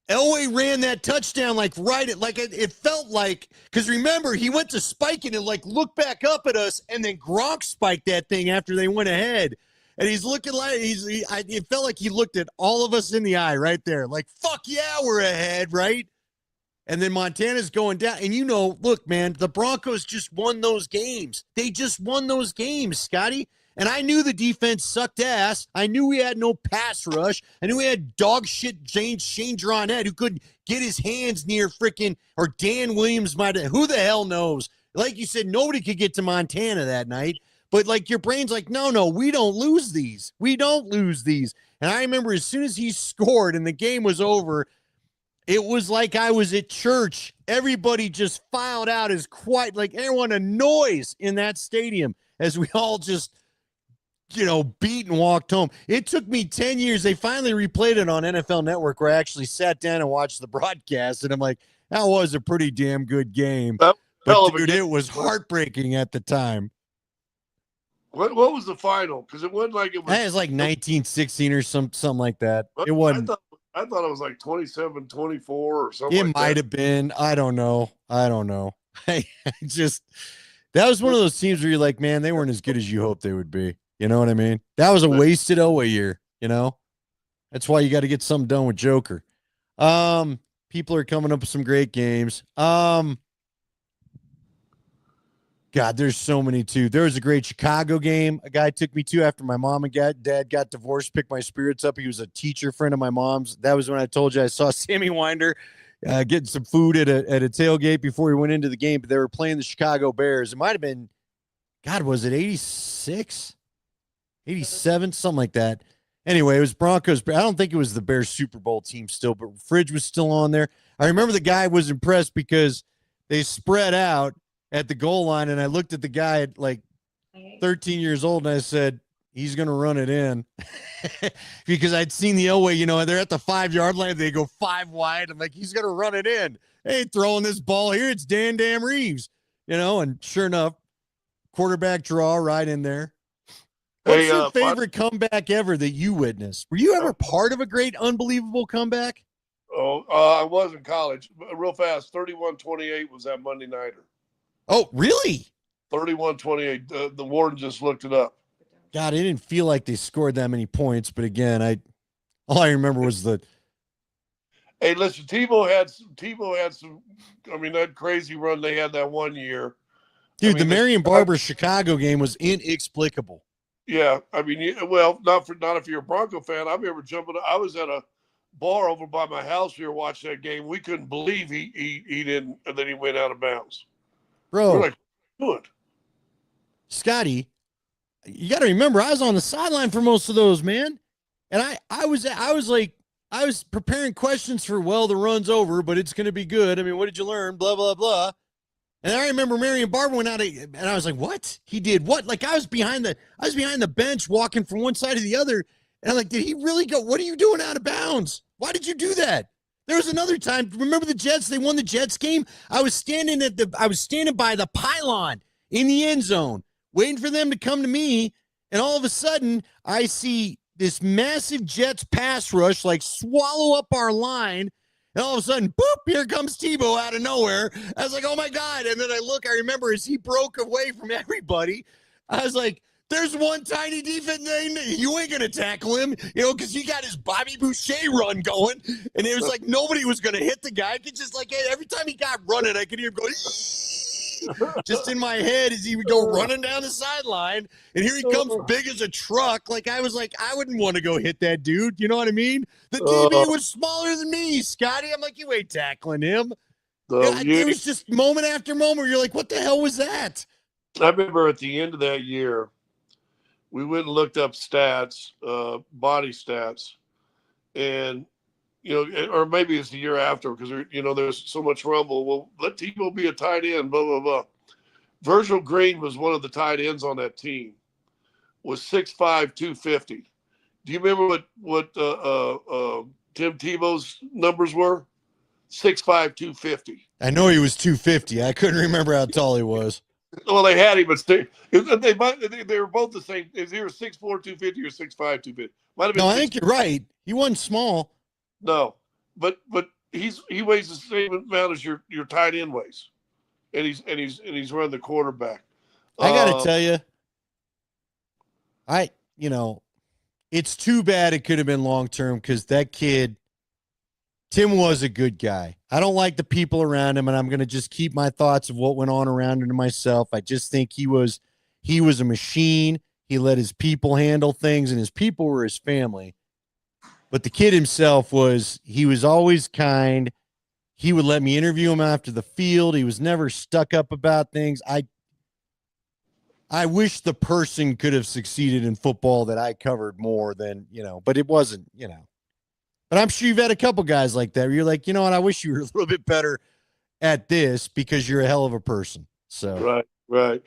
A: Elway ran that touchdown it felt like, because remember, he went to spike it and looked back up at us, and then Gronk spiked that thing after they went ahead. And he's looking like it felt like he looked at all of us in the eye right there. Like, fuck yeah, we're ahead, right? And then Montana's going down. And look, man, the Broncos just won those games. They just won those games, Scotty. And I knew the defense sucked ass. I knew we had no pass rush. I knew we had dog shit Shane Dronette, who couldn't get his hands near or Dan Williams might have, who the hell knows? Like you said, nobody could get to Montana that night. But your brain's like, no, we don't lose these. We don't lose these. And I remember as soon as he scored and the game was over, it was like I was at church. Everybody just filed out as quiet, like everyone a noise in that stadium as we all just, beat and walked home. It took me 10 years. They finally replayed it on NFL Network where I actually sat down and watched the broadcast. And I'm like, that was a pretty damn good game. But dude, it was heartbreaking at the time.
B: What was the final? Because it wasn't like it was.
A: It was like 1916 or something like that. It wasn't.
B: I thought it was like 27-24 or something.
A: It might have been. I don't know. I That was one of those teams where you're like, man, they weren't as good as you hoped they would be. You know what I mean? That was a wasted Elway year, you know? That's why you got to get something done with Joker. People are coming up with some great games. God, there's so many too. There was a great Chicago game. A guy took me to after my mom and dad got divorced, picked my spirits up. He was a teacher friend of my mom's. That was when I told you I saw Sammy Winder getting some food at a tailgate before he went into the game. But they were playing the Chicago Bears. It might have been, God, was it 86, 87, something like that. Anyway, it was Broncos. I don't think it was the Bears Super Bowl team still, but Fridge was still on there. I remember the guy was impressed because they spread out at the goal line, and I looked at the guy at like 13 years old, and I said, he's going to run it in. Because I'd seen the Elway, you know, they're at the 5-yard line. They go 5 wide. I'm like, he's going to run it in. Hey, throwing this ball here. It's Dan Reeves, you know, and sure enough, quarterback draw right in there. What's your favorite comeback ever that you witnessed? Were you ever part of a great, unbelievable comeback?
B: Oh, I was in college. Real fast, 31-28 was that Monday nighter.
A: Oh, really?
B: 31-28. The Warden just looked it up.
A: God, it didn't feel like they scored that many points, but again, all I remember was the.
B: Hey, listen, Tebow had some. I mean, that crazy run they had that one year.
A: Dude, the Marion Barber Chicago game was inexplicable.
B: Yeah, I mean, well, not if you're a Bronco fan. I remember jumping. I was at a bar over by my house. We were watching that game. We couldn't believe he didn't, and then he went out of bounds.
A: Bro,
B: we're like, good.
A: Scotty, you got to remember, I was on the sideline for most of those, man. And I was preparing questions for, well, the run's over, but it's going to be good. I mean, what did you learn? Blah, blah, blah. And I remember Marion Barber went out, and I was like, what? He did what? Like, I was behind the bench walking from one side to the other. And I'm like, did he really go? What are you doing out of bounds? Why did you do that? There was another time. Remember the Jets? They won the Jets game. I was standing by the pylon in the end zone, waiting for them to come to me. And all of a sudden, I see this massive Jets pass rush, like swallow up our line. And all of a sudden, boop, here comes Tebow out of nowhere. I was like, oh my God. And then I remember as he broke away from everybody, I was like, there's one tiny defense name. You ain't going to tackle him, you know, because he got his Bobby Boucher run going. And it was like nobody was going to hit the guy. It's just like, hey, every time he got running, I could hear him go, just in my head as he would go running down the sideline. And here he comes big as a truck. Like, I was like, I wouldn't want to go hit that dude. You know what I mean? The DB was smaller than me, Scotty. I'm like, you ain't tackling him. It was just moment after moment where you're like, what the hell was that?
B: I remember at the end of that year, we went and looked up stats, body stats, and, you know, or maybe it's the year after because, you know, there's so much rumble. Well, let Tebow be a tight end, blah, blah, blah. Virgil Green was one of the tight ends on that team, was 6'5", 250. Do you remember what Tim Tebow's numbers were? 6'5", 250.
A: I know he was 250. I couldn't remember how tall he was.
B: Well, they had him, but they were both the same. Is he was 6'4", 250 or 6'5", 250? Might have been.
A: No, I think you're right. He wasn't small.
B: No, but he weighs the same amount as your tight end weighs, and he's running the quarterback.
A: I got to tell you, it's too bad it could have been long term because that kid, Tim, was a good guy. I don't like the people around him, and I'm going to just keep my thoughts of what went on around him to myself. I just think he was a machine. He let his people handle things, and his people were his family. But the kid himself he was always kind. He would let me interview him after the field. He was never stuck up about things. I wish the person could have succeeded in football that I covered more than, but it wasn't, But I'm sure you've had a couple guys like that where you're like, you know what, I wish you were a little bit better at this because you're a hell of a person. So
B: Right.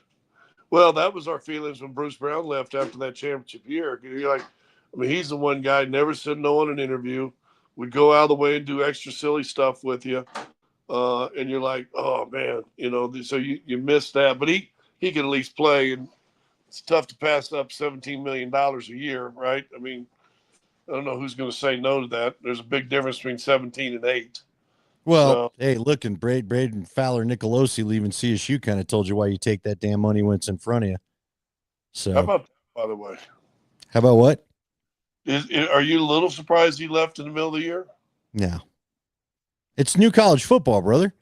B: Well, that was our feelings when Bruce Brown left after that championship year. You're like, I mean, he's the one guy never said no in an interview. Would go out of the way and do extra silly stuff with you, and you're like, oh man, So you miss that, but he can at least play, and it's tough to pass up $17 million a year, right? I mean, I don't know who's going to say no to that. There's a big difference between 17 and 8.
A: Well,
B: So
A: hey, look, and Braden Fowler Nicolosi leaving CSU kind of told you why you take that damn money when it's in front of you.
B: how
A: So,
B: about that, by the way?
A: how about what?
B: Are you a little surprised he left in the middle of the year?
A: No, it's new college football, brother.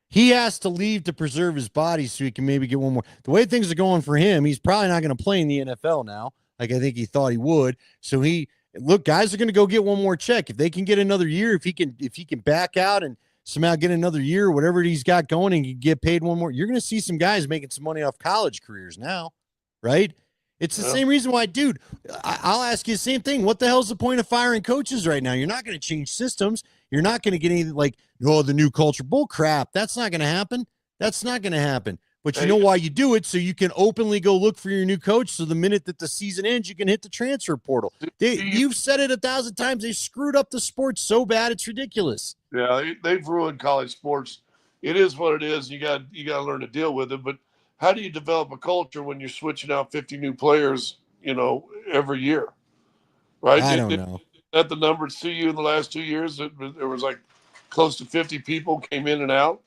A: He has to leave to preserve his body so he can maybe get one more. The way things are going for him, he's probably not going to play in the NFL now, like I think he thought he would. So look, guys are going to go get one more check if they can get another year. If he can back out and somehow get another year, whatever he's got going, and get paid one more, you're going to see some guys making some money off college careers now, right? It's the
B: Yeah.
A: same reason why, dude. I'll ask you the same thing. What the hell's the point of firing coaches right now? You're not going to change systems. You're not going to get anything like, oh, the new culture. Bull crap. That's not going to happen. That's not going to happen. But you know why you do it? So you can openly go look for your new coach. So the minute that the season ends, you can hit the transfer portal. You've said it 1,000 times. They screwed up the sport so bad, it's ridiculous.
B: Yeah, they've ruined college sports. It is what it is. You got to learn to deal with it. But how do you develop a culture when you're switching out 50 new players, every year? Right?
A: I don't know.
B: At the number at CU in the last 2 years, there was like close to 50 people came in and out.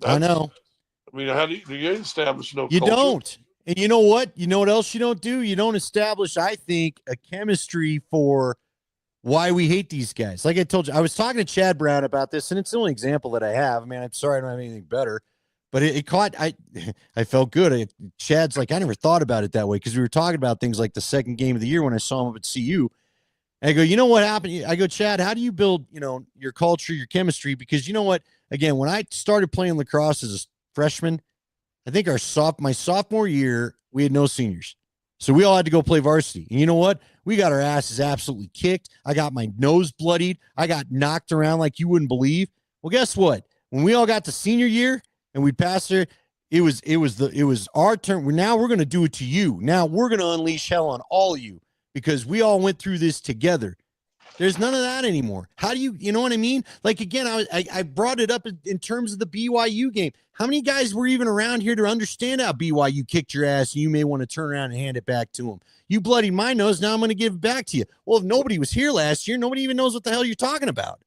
A: I know.
B: I mean, how do you establish no
A: You
B: culture?
A: don't. And you know what? You know what else you don't do? You don't establish, I think, a chemistry for why we hate these guys. Like I told you, I was talking to Chad Brown about this, and it's the only example that I have. I mean, I'm sorry I don't have anything better, but it caught. I felt good. Chad's like, I never thought about it that way because we were talking about things like the second game of the year when I saw him up at CU. And I go, you know what happened? I go, Chad, how do you build, your culture, your chemistry? Because you know what? Again, when I started playing lacrosse as a freshman, I think my sophomore year, we had no seniors. So we all had to go play varsity. And you know what? We got our asses absolutely kicked. I got my nose bloodied. I got knocked around like you wouldn't believe. Well, guess what? When we all got to senior year and we passed there, it was our turn. Now we're going to do it to you. Now we're going to unleash hell on all of you because we all went through this together. There's none of that anymore. How do you know what I mean? Like, again, I brought it up in terms of the BYU game. How many guys were even around here to understand how BYU kicked your ass and you may want to turn around and hand it back to them? You bloodied my nose, now I'm going to give it back to you. Well, if nobody was here last year, nobody even knows what the hell you're talking about.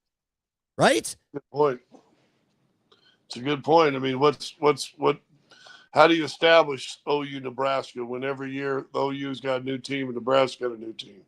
A: Right?
B: Good point. It's a good point. I mean, how do you establish OU Nebraska when every year the OU's got a new team and Nebraska got a new team?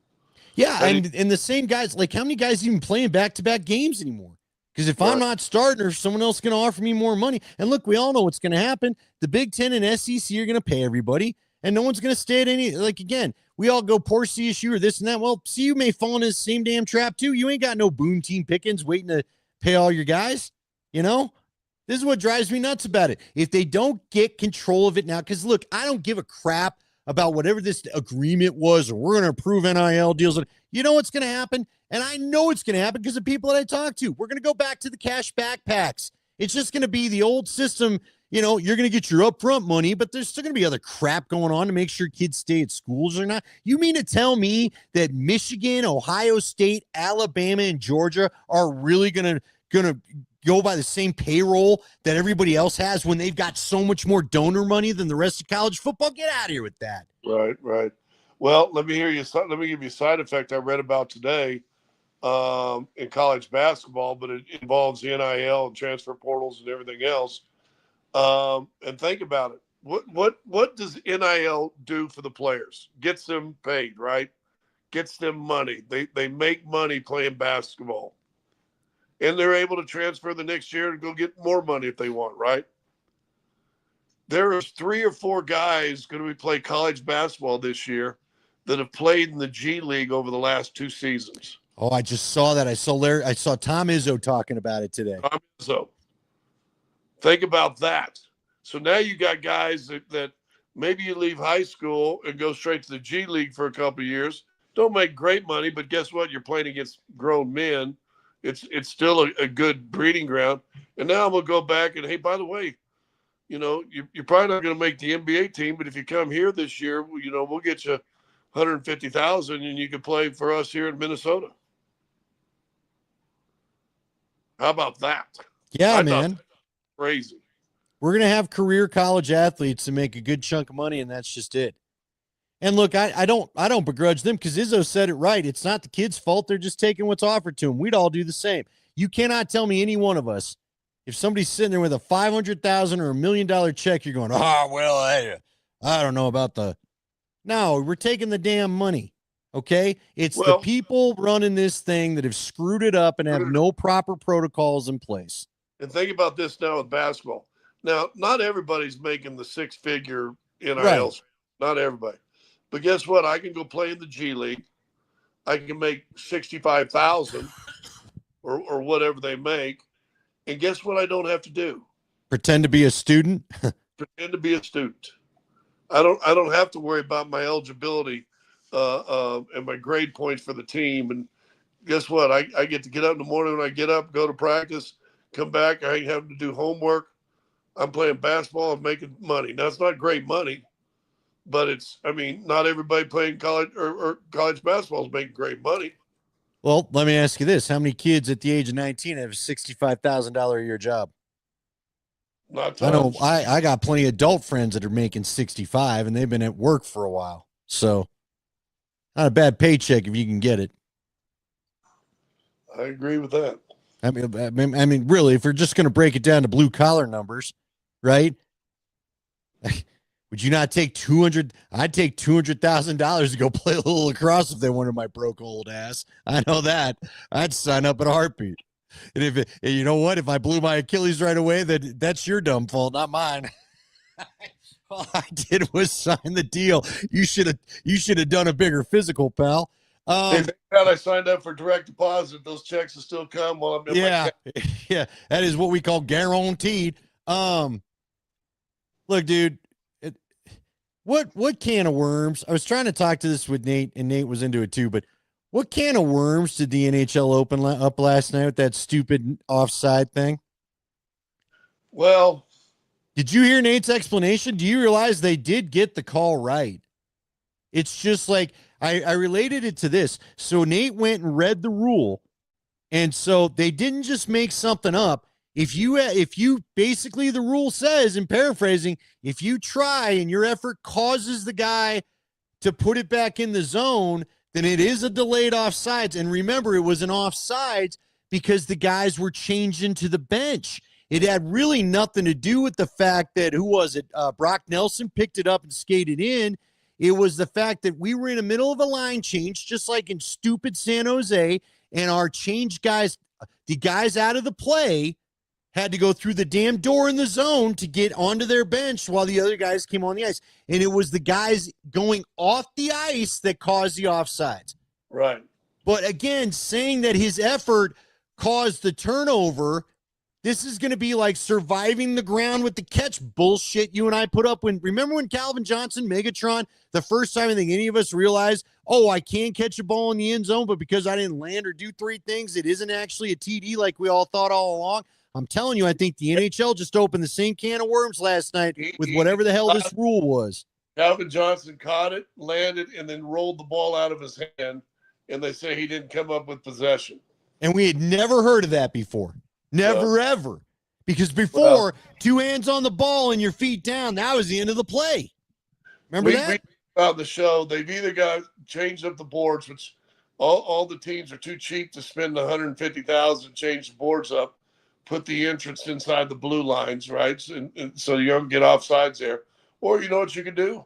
A: Yeah, and the same guys, like how many guys even playing back-to-back games anymore? Because if I'm not starting or someone else is going to offer me more money, and look, we all know what's going to happen. The Big Ten and SEC are going to pay everybody, and no one's going to stay at any, like, again, we all go poor CSU or this and that. Well, CU may fall into the same damn trap too. You ain't got no boom team Pickens waiting to pay all your guys, This is what drives me nuts about it. If they don't get control of it now, because look, I don't give a crap about whatever this agreement was, or we're going to approve NIL deals. You know what's going to happen? And I know it's going to happen because of people that I talk to. We're going to go back to the cash backpacks. It's just going to be the old system. You're going to get your upfront money, but there's still going to be other crap going on to make sure kids stay at schools or not. You mean to tell me that Michigan, Ohio State, Alabama, and Georgia are really going to go by the same payroll that everybody else has when they've got so much more donor money than the rest of college football? Get out of here with that.
B: Right. Well, let me give you a side effect I read about today in college basketball, but it involves the NIL and transfer portals and everything else. And think about it. What does NIL do for the players? Gets them paid, right? Gets them money. They make money playing basketball. And they're able to transfer the next year and go get more money if they want, right? There is 3 or 4 guys going to be playing college basketball this year that have played in the G League over the last 2 seasons.
A: Oh, I just saw that. I saw Tom Izzo talking about it today.
B: So think about that. So now you got guys that maybe you leave high school and go straight to the G League for a couple of years. Don't make great money, but guess what? You're playing against grown men. It's still a good breeding ground. And now I'm going to go back and, hey, by the way, you're probably not going to make the NBA team, but if you come here this year, we'll get you $150,000 and you can play for us here in Minnesota. How about that?
A: Yeah, man.
B: Crazy.
A: We're going to have career college athletes and make a good chunk of money, and that's just it. And look, I don't begrudge them because Izzo said it right. It's not the kids' fault. They're just taking what's offered to them. We'd all do the same. You cannot tell me any one of us, if somebody's sitting there with a $500,000 or $1 million check, you're going, well, I don't know about the. No, we're taking the damn money. Okay. It's the people running this thing that have screwed it up and have no proper protocols in place.
B: And think about this now with basketball. Now, not everybody's making the 6-figure NIL.
A: Right.
B: Not everybody. But guess what? I can go play in the G League. I can make 65,000 or whatever they make. And guess what I don't have to do?
A: Pretend to be a student.
B: Pretend to be a student. I don't have to worry about my eligibility and my grade points for the team. And guess what? I get to get up in the morning when I get up, go to practice, come back. I ain't having to do homework. I'm playing basketball and making money. Now, it's not great money, but not everybody playing college or college basketball is making great money.
A: Well, let me ask you this. How many kids at the age of 19 have a $65,000 a year job?
B: Not
A: I know I got plenty of adult friends that are making 65 and they've been at work for a while. So not a bad paycheck if you can get it.
B: I agree with that.
A: I mean, really, if we're just going to break it down to blue collar numbers, right? Would you not take 200? I'd take $200,000 to go play a little lacrosse if they wanted my broke old ass. I know that. I'd sign up in a heartbeat. And you know what? If I blew my Achilles right away, then that's your dumb fault, not mine. All I did was sign the deal. You should have done a bigger physical, pal.
B: I signed up for direct deposit. Those checks will still come while I'm in my
A: yeah. That is what we call guaranteed. Look, dude, what can of worms? I was trying to talk to this with Nate, and Nate was into it too. But what can of worms did the NHL open up last night with that stupid offside thing?
B: Well,
A: did you hear Nate's explanation? Do you realize they did get the call right? It's just like I related it to this. So Nate went and read the rule, and so they didn't just make something up. If you basically, the rule says, in paraphrasing, if you try and your effort causes the guy to put it back in the zone, then it is a delayed offsides. And remember, it was an offsides because the guys were changing to the bench. It had really nothing to do with the fact that, Brock Nelson picked it up and skated in. It was the fact that we were in the middle of a line change, just like in stupid San Jose, and our change guys, the guys out of the play, had to go through the damn door in the zone to get onto their bench while the other guys came on the ice. And it was the guys going off the ice that caused the offsides.
B: Right.
A: But again, saying that his effort caused the turnover, this is going to be like surviving the ground with the catch bullshit you and I put up. Remember when Calvin Johnson, Megatron, the first time I think any of us realized, I can catch a ball in the end zone, but because I didn't land or do three things, it isn't actually a TD like we all thought all along. I'm telling you, I think the NHL just opened the same can of worms last night with whatever the hell this rule was.
B: Calvin Johnson caught it, landed, and then rolled the ball out of his hand, and they say he didn't come up with possession.
A: And we had never heard of that before. Never, ever. Because before, 2 hands on the ball and your feet down, that was the end of the play. Remember that? We
B: about the show, they've either got changed up the boards, which all the teams are too cheap to spend $150,000 to change the boards up, put the entrance inside the blue lines, right? And so you don't get offsides there. Or you know what you can do?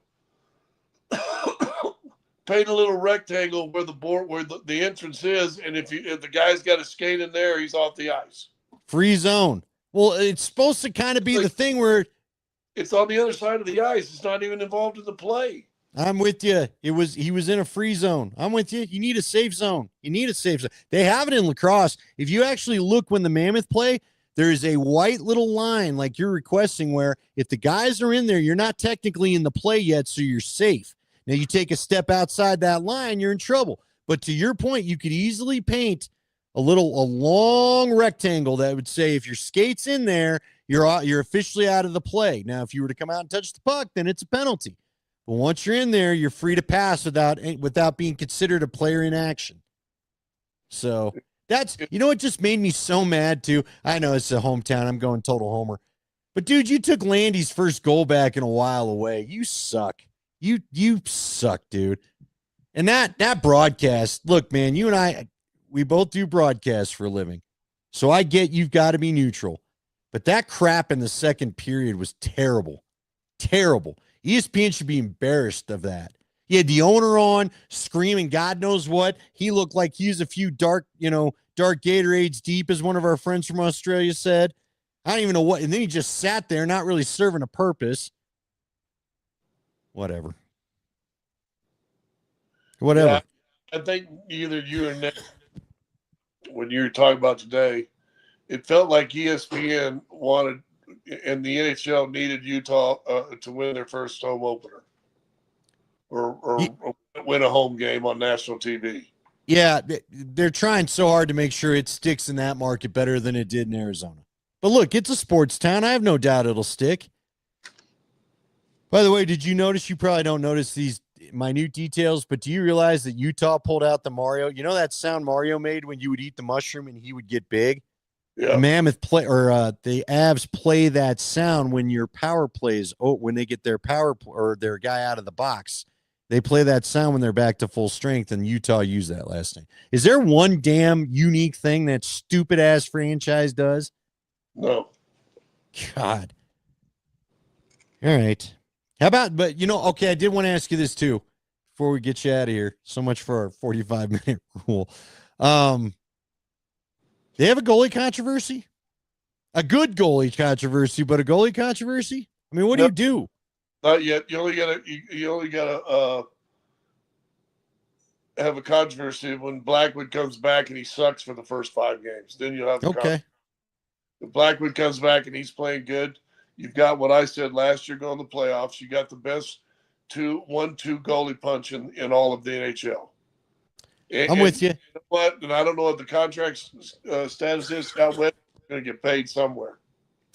B: Paint a little rectangle where the entrance is, and if the guy's got a skate in there, he's off the ice.
A: Free zone. Well, it's supposed to kind of be the thing where
B: it's on the other side of the ice. It's not even involved in the play.
A: I'm with you. He was in a free zone. I'm with you. You need a safe zone. They have it in lacrosse. If you actually look when the Mammoth play, there is a white little line like you're requesting where if the guys are in there, you're not technically in the play yet, so you're safe. Now you take a step outside that line, you're in trouble. But to your point, you could easily paint a long rectangle that would say if your skate's in there, you're officially out of the play. Now, if you were to come out and touch the puck, then it's a penalty. But once you're in there, you're free to pass without being considered a player in action. So that's, it just made me so mad too. I know it's a hometown. I'm going total homer. But dude, you took Landy's first goal back in a while away. You suck. You suck, dude. And that broadcast, look, man, you and I, we both do broadcasts for a living. So I get you've got to be neutral. But that crap in the second period was terrible. Terrible. ESPN should be embarrassed of that. He had the owner on screaming God knows what. He looked like he was a few dark Gatorades deep, as one of our friends from Australia said. I don't even know what. And then he just sat there, not really serving a purpose. Whatever.
B: Yeah, I think either you or Nick, when you were talking about today, it felt like ESPN wanted and the NHL needed Utah to win their first home opener or win a home game on national TV.
A: Yeah, they're trying so hard to make sure it sticks in that market better than it did in Arizona. But look, it's a sports town. I have no doubt it'll stick. By the way, did you notice? You probably don't notice these minute details, but do you realize that Utah pulled out the Mario? You know that sound Mario made when you would eat the mushroom and he would get big?
B: Yeah.
A: The Mammoth play the Avs play that sound when your power plays. Oh, when they get their power or their guy out of the box, they play that sound when they're back to full strength. And Utah used that last night. Is there one damn unique thing that stupid ass franchise does?
B: No.
A: God. All right. How about? But okay. I did want to ask you this too before we get you out of here. So much for our 45-minute rule. They have a goalie controversy, a good goalie controversy, but a goalie controversy. I mean, what do you do?
B: Not yet. You only gotta have a controversy when Blackwood comes back and he sucks for the first 5 games. Then you'll have
A: okay.
B: If Blackwood comes back and he's playing good, you've got what I said last year going to the playoffs. You got the best 1-2 goalie punch in all of the NHL.
A: I'm with you.
B: You know what? And I don't know what the contract status is. Scott Webb is going to get paid somewhere.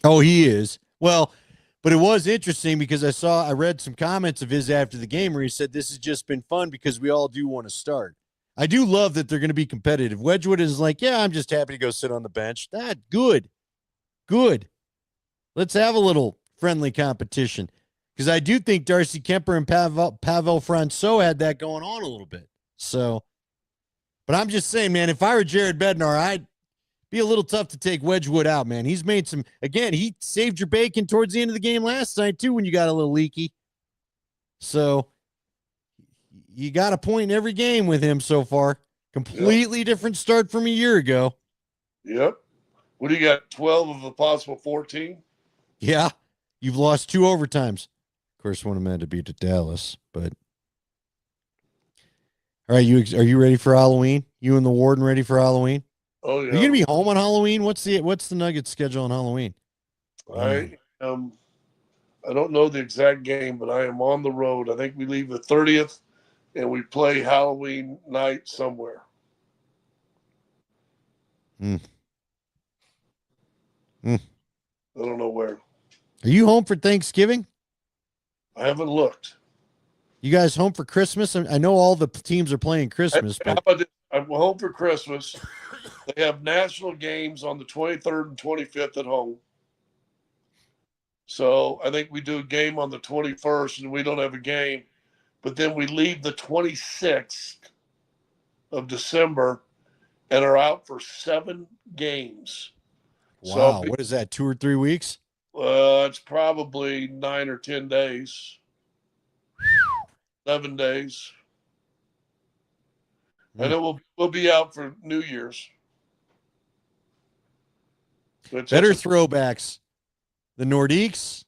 A: Oh, he is. Well, but it was interesting because I read some comments of his after the game where he said this has just been fun because we all do want to start. I do love that they're going to be competitive. Wedgwood is like, yeah, I'm just happy to go sit on the bench. That good. Let's have a little friendly competition because I do think Darcy Kemper and Pavel Francouz had that going on a little bit. So, but I'm just saying, man, if I were Jared Bednar, I'd be a little tough to take Wedgwood out, man. He's made some, again, he saved your bacon towards the end of the game last night, too, when you got a little leaky. So you got a point in every game with him so far. Completely different start from a year ago.
B: Yep. What do you got, 12 of the possible 14?
A: Yeah. You've lost 2 overtimes. Of course, one of them had to be to Dallas, but. All right, are you ready for Halloween? You and the warden ready for Halloween?
B: Oh yeah.
A: Are you gonna be home on Halloween? What's the Nuggets schedule on Halloween?
B: I don't know the exact game, but I am on the road. I think we leave the 30th and we play Halloween night somewhere. I don't know where.
A: Are you home for Thanksgiving?
B: I haven't looked.
A: You guys home for Christmas? I know all the teams are playing Christmas.
B: How about this? I'm home for Christmas. They have national games on the 23rd and 25th at home. So I think we do a game on the 21st and we don't have a game. But then we leave the 26th of December and are out for 7 games.
A: Wow. So what is that, 2 or 3 weeks?
B: It's probably 9 or 10 days. 11 days. And then we'll be out for New Year's.
A: Better throwbacks. The Nordiques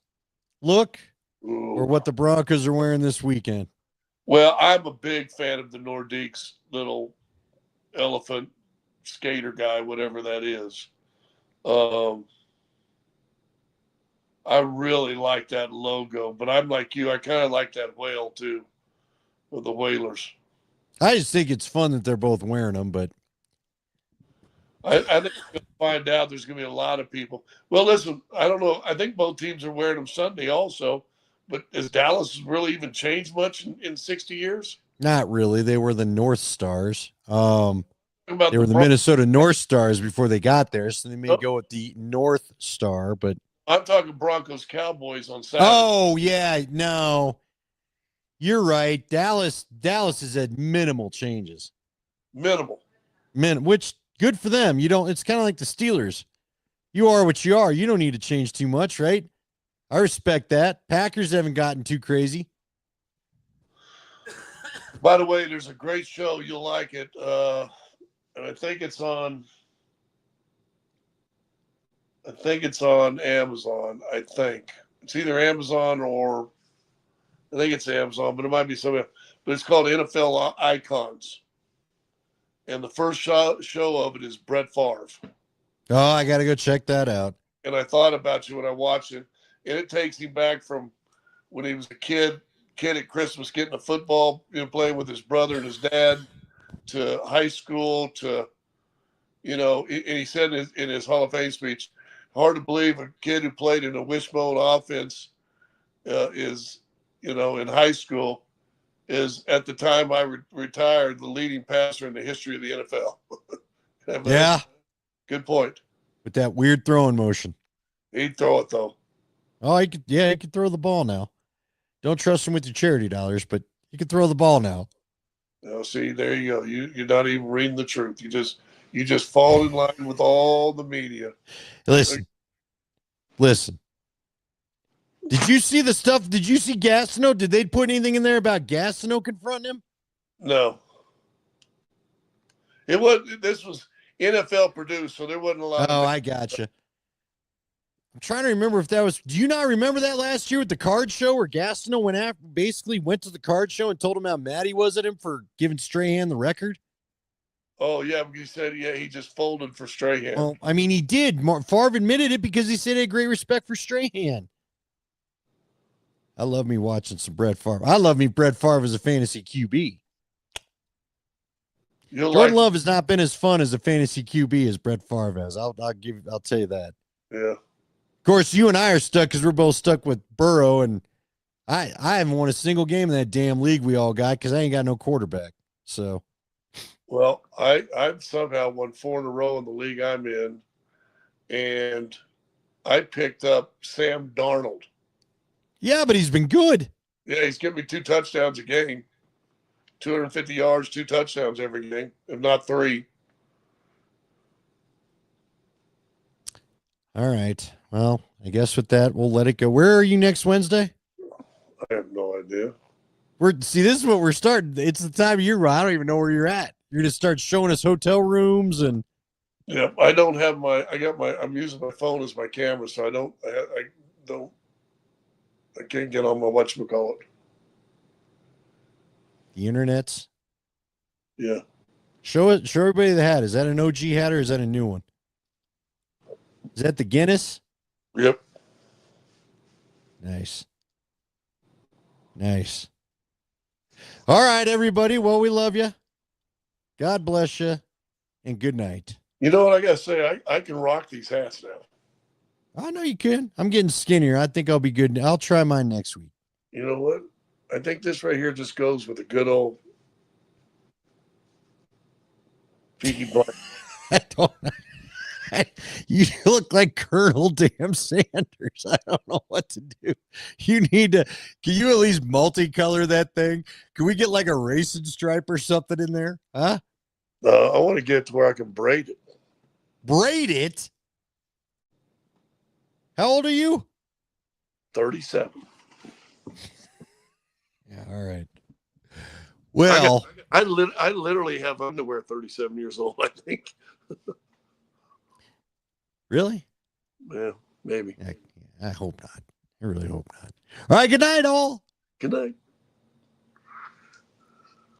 A: look or what the Broncos are wearing this weekend?
B: Well, I'm a big fan of the Nordiques little elephant skater guy, whatever that is. I really like that logo, but I'm like you. I kind of like that whale too, with the Whalers.
A: I just think it's fun that they're both wearing them, but
B: I think we'll find out there's going to be a lot of people. Well, listen, I don't know. I think both teams are wearing them Sunday also, but has Dallas really even changed much in 60 years?
A: Not really. They were the North Stars. They were the Minnesota North Stars before they got there, so they may go with the North Star, but
B: I'm talking Broncos Cowboys on Saturday.
A: Oh, yeah. No. You're right. Dallas has had minimal changes.
B: Minimal.
A: Which Good for them. You don't. It's kind of like the Steelers. You are what you are. You don't need to change too much, right? I respect that. Packers haven't gotten too crazy.
B: By the way, there's a great show. You'll like it. And I think it's on Amazon. I think it's either Amazon or I think it's Amazon, but it might be something else. But it's called NFL Icons. And the first show of it is Brett Favre.
A: Oh, I got to go check that out.
B: And I thought about you when I watched it. And it takes him back from when he was a kid at Christmas getting a football, playing with his brother and his dad, to high school, to, and he said in his Hall of Fame speech, hard to believe a kid who played in a wishbone offense is, in high school, is at the time I retired the leading passer in the history of the NFL.
A: Yeah.
B: Good point.
A: With that weird throwing motion.
B: He'd throw it, though.
A: Oh, he could throw the ball now. Don't trust him with your charity dollars, but you can throw the ball now.
B: See, there you go. You're not even reading the truth. You just fall in line with all the media.
A: Listen. Did you see the stuff? Did you see Gastineau? Did they put anything in there about Gastineau confronting him?
B: No. This was NFL produced, so there wasn't a lot.
A: Oh, I gotcha. I'm trying to remember if that was. Do you not remember that last year with the card show where Gastineau went to the card show and told him how mad he was at him for giving Strahan the record?
B: Oh yeah, he said he just folded for Strahan.
A: Well, I mean he did. Favre admitted it because he said he had great respect for Strahan. I love me watching some Brett Favre. I love me Brett Favre as a fantasy QB. Jordan Love has not been as fun as a fantasy QB as Brett Favre has. I'll tell you that.
B: Yeah.
A: Of course, you and I are stuck because we're both stuck with Burrow, and I haven't won a single game in that damn league we all got because I ain't got no quarterback. So,
B: well, I've somehow won 4 in a row in the league I'm in, and I picked up Sam Darnold.
A: Yeah, but he's been good.
B: Yeah, he's giving me 2 touchdowns a game, 250 yards, 2 touchdowns every game, if not 3.
A: All right. Well, I guess with that, we'll let it go. Where are you next Wednesday?
B: I have no idea.
A: This is what we're starting. It's the time of year where I don't even know where you're at. You're going to start showing us hotel rooms and.
B: Yeah, I don't have I'm using my phone as my camera, so I can't get on my whatchamacallit.
A: The internets?
B: Yeah.
A: Show everybody the hat. Is that an OG hat or is that a new one? Is that the Guinness?
B: Yep.
A: Nice. All right, everybody. Well, we love you. God bless you. And good night.
B: You know what I got to say? I can rock these hats now.
A: I know you can. I'm getting skinnier. I think I'll be good. I'll try mine next week.
B: You know what? I think this right here just goes with a good old Peaky Blinders.
A: I don't know. You look like Colonel Damn Sanders. I don't know what to do. You need to. Can you at least multicolor that thing? Can we get like a racing stripe or something in there? Huh?
B: I want to get to where I can braid it.
A: Braid it? How old are you?
B: 37.
A: Yeah. All right. Well,
B: I literally have underwear 37 years old, I think.
A: Really?
B: Yeah, maybe.
A: I hope not. I really hope not. All right. Good night, all.
B: Good night.